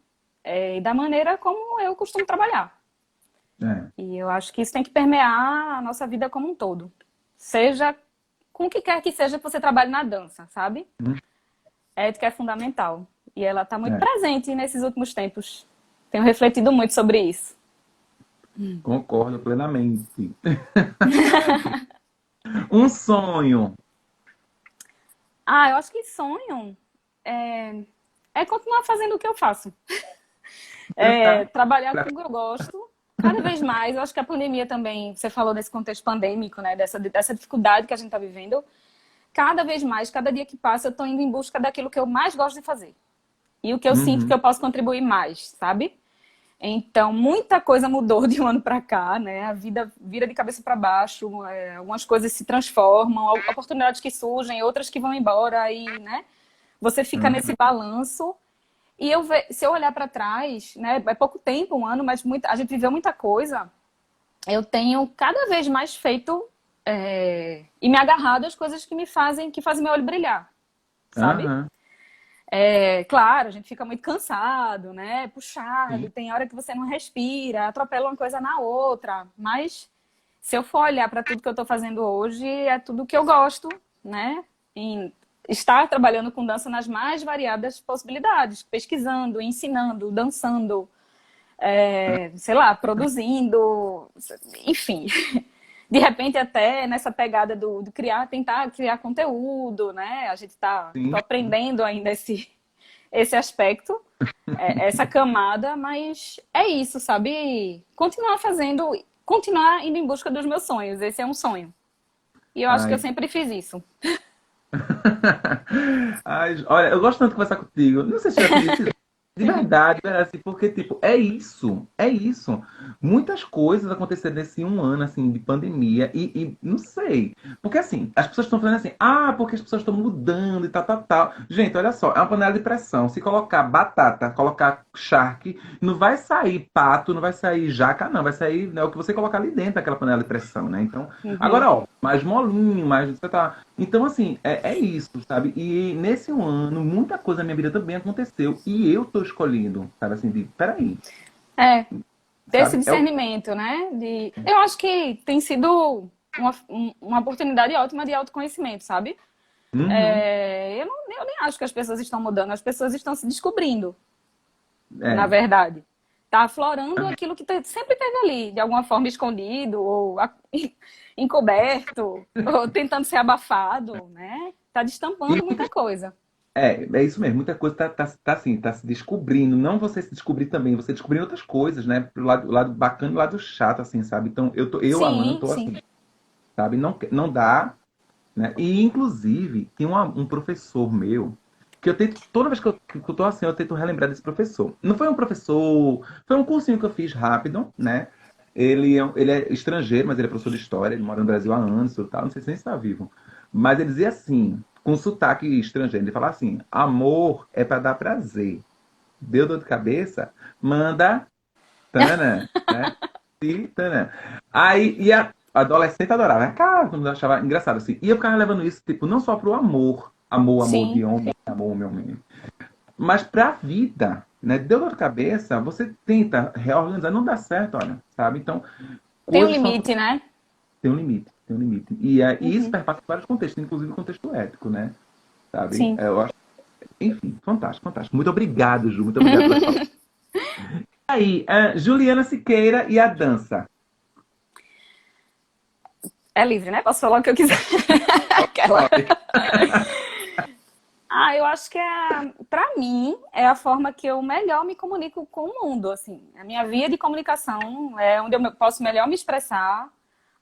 Speaker 2: e da maneira como eu costumo trabalhar.
Speaker 1: É.
Speaker 2: E eu acho que isso tem que permear a nossa vida como um todo. Seja com o que quer que seja que você trabalhe na dança, sabe?
Speaker 1: Hum,
Speaker 2: A ética é fundamental. E ela está muito
Speaker 1: é.
Speaker 2: presente nesses últimos tempos. Tenho refletido muito sobre isso.
Speaker 1: Concordo plenamente. Um sonho.
Speaker 2: Ah, eu acho que sonho é, é continuar fazendo o que eu faço.
Speaker 1: Cantar.
Speaker 2: Trabalhar com o que eu gosto. Cada vez mais, eu acho que a pandemia também, você falou nesse contexto pandêmico, né? Dessa dificuldade que a gente está vivendo. Cada vez mais, cada dia que passa, eu estou indo em busca daquilo que eu mais gosto de fazer. E o que eu sinto que
Speaker 1: Uhum.
Speaker 2: eu posso contribuir mais, sabe? Então, muita coisa mudou de um ano para cá, né? A vida vira de cabeça para baixo, algumas coisas se transformam, oportunidades que surgem, outras que vão embora, aí, né? Você fica nesse
Speaker 1: Uhum.
Speaker 2: balanço. E se eu olhar para trás, né? É pouco tempo, um ano, mas a gente viveu muita coisa. Eu tenho cada vez mais feito e me agarrado às coisas que fazem meu olho brilhar, sabe?
Speaker 1: Aham.
Speaker 2: Claro, a gente fica muito cansado, né? Puxado,
Speaker 1: Sim.
Speaker 2: tem hora que você não respira, atropela uma coisa na outra. Mas se eu for olhar para tudo que eu estou fazendo hoje, é tudo que eu gosto, né? Em estar trabalhando com dança nas mais variadas possibilidades, pesquisando, ensinando, dançando, sei lá, produzindo, enfim. De repente, até nessa pegada do criar, tentar criar conteúdo, né? A gente tá,
Speaker 1: Sim.
Speaker 2: tô aprendendo ainda esse aspecto, essa camada, mas é isso, sabe? Continuar fazendo, continuar indo em busca dos meus sonhos. Esse é um sonho. E eu acho que eu
Speaker 1: Ai,
Speaker 2: sempre fiz isso.
Speaker 1: ai, olha, eu gosto tanto de conversar contigo. Não sei se eu já te disse isso. De verdade, assim, porque, tipo, é isso, é isso. Muitas coisas aconteceram nesse um ano, assim, de pandemia, e não sei. Porque, assim, as pessoas estão falando assim, ah, porque as pessoas estão mudando e tal, tal, tal. Gente, olha só, é uma panela de pressão. Se colocar batata, colocar charque, não vai sair pato, não vai sair jaca, não. Vai sair, né, o que você colocar ali dentro daquela panela de pressão, né? Então,
Speaker 2: Uhum.
Speaker 1: agora, ó, mais molinho, mais. Tá. Então, assim, é isso, sabe? E nesse um ano, muita coisa na minha vida também aconteceu. E eu tô escolhendo, sabe? Assim, de, peraí,
Speaker 2: É, ter esse
Speaker 1: sabe? É o.
Speaker 2: discernimento, né? Eu acho que tem sido uma oportunidade ótima de autoconhecimento, sabe?
Speaker 1: Uhum,
Speaker 2: Eu nem acho que as pessoas estão mudando, as pessoas estão se descobrindo, na
Speaker 1: é.
Speaker 2: verdade. Tá aflorando aquilo que sempre teve ali, de alguma forma escondido, ou encoberto, ou tentando ser abafado, né? Tá destampando
Speaker 1: E
Speaker 2: muita coisa.
Speaker 1: é isso mesmo, muita coisa tá assim, tá se descobrindo. Não você se descobrir também, você descobrindo outras coisas, né? Pro lado bacana e do lado chato, assim, sabe? Então, eu, Alan,
Speaker 2: Sim,
Speaker 1: tô
Speaker 2: sim.
Speaker 1: assim, sabe? Não, não dá, né? E, inclusive, tem um professor meu que eu tento, toda vez que eu tô assim, eu tento relembrar desse professor. Não foi um professor, foi um cursinho que eu fiz rápido, né? Ele é estrangeiro, mas ele é professor de história, ele mora no Brasil há anos e tal, não sei se nem está vivo. Mas ele dizia assim, com sotaque estrangeiro, ele falava assim: amor é para dar prazer. Deu dor de cabeça? Manda, tananã, né? E tananã. Aí, e a adolescente adorava, né? Cara, todo mundo achava engraçado assim. E eu ficava levando isso, tipo, não só pro amor, amor de
Speaker 2: Sim.
Speaker 1: homem, amor, meu menino, mas pra vida, né? Deu dor de cabeça, você tenta reorganizar, não dá certo, olha, sabe? Então,
Speaker 2: Tem um
Speaker 1: coisas são.
Speaker 2: limite, né?
Speaker 1: Tem um limite, tem um limite. E isso perpassa vários contextos, inclusive o contexto ético, né? Sabe?
Speaker 2: Sim.
Speaker 1: Eu acho, enfim, fantástico, fantástico. Muito obrigado, Ju, muito obrigado pelas palavras. Aí, Juliana Siqueira e a dança.
Speaker 2: É livre, né? Posso falar o que eu quiser. Aquela.
Speaker 1: Olha,
Speaker 2: Eu acho que para mim é a forma que eu melhor me comunico com o mundo, assim. A minha via de comunicação é onde eu posso melhor me expressar,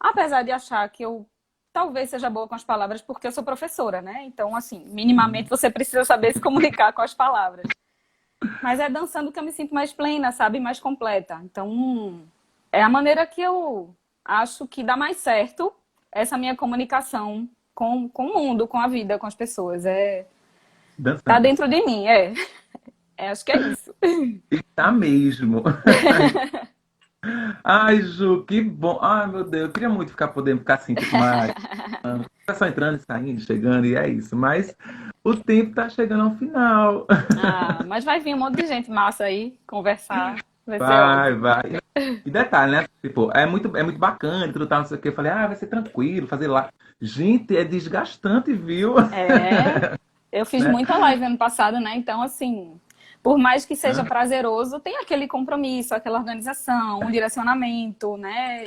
Speaker 2: apesar de achar que eu talvez seja boa com as palavras porque eu sou professora, né? Então, assim, minimamente você precisa saber se comunicar com as palavras. Mas é dançando que eu me sinto mais plena, sabe? Mais completa. Então, é a maneira que eu acho que dá mais certo essa minha comunicação com o mundo, com a vida, com as pessoas. Tá
Speaker 1: dançando.
Speaker 2: dentro de mim, acho que é isso.
Speaker 1: E tá mesmo. Ai, Ju, que bom. Ai, meu Deus, eu queria muito podendo ficar assim, tipo, mais. Tá só entrando e saindo, chegando, e é isso. Mas o tempo tá chegando ao final.
Speaker 2: Mas vai vir um monte de gente massa aí conversar. Vai ser
Speaker 1: Vai,
Speaker 2: ótimo.
Speaker 1: vai. E detalhe, né? Tipo, é muito bacana, e tudo tal, não sei o que. Eu falei, vai ser tranquilo, fazer lá. Gente, é desgastante, viu?
Speaker 2: É, eu fiz
Speaker 1: Né?
Speaker 2: muita live ano passado, né? Então, assim, por mais que seja prazeroso, tem aquele compromisso, aquela organização, um direcionamento, né?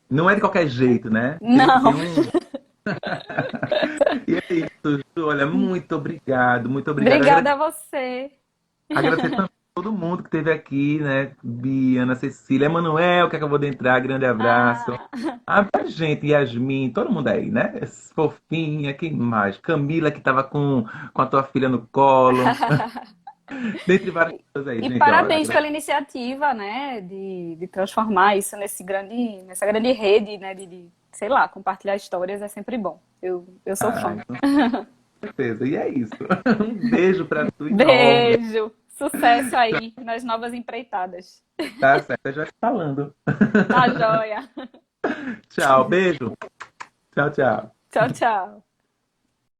Speaker 1: Não é de qualquer jeito, né? Tem
Speaker 2: Não.
Speaker 1: um. E é isso, Ju. Olha, muito obrigado.
Speaker 2: Obrigada a você.
Speaker 1: Agradecer também a todo mundo que esteve aqui, né? Bia, Ana Cecília, Emanuel, que acabou de entrar, grande abraço.
Speaker 2: Ah,
Speaker 1: A gente, Yasmin, todo mundo aí, né? Fofinha, quem mais? Camila, que estava com a tua filha no colo. Dentre várias coisas aí,
Speaker 2: e
Speaker 1: gente, ó.
Speaker 2: parabéns pela iniciativa, né? De transformar isso nessa grande rede, né? Sei lá, compartilhar histórias é sempre bom. Eu sou fã.
Speaker 1: Com certeza. E é isso. Um beijo pra tu enorme.
Speaker 2: Beijo. Sucesso aí nas novas empreitadas.
Speaker 1: Tá certo, a gente vai se falando.
Speaker 2: Tá joia.
Speaker 1: Tchau, beijo. Tchau, tchau.
Speaker 2: Tchau, tchau.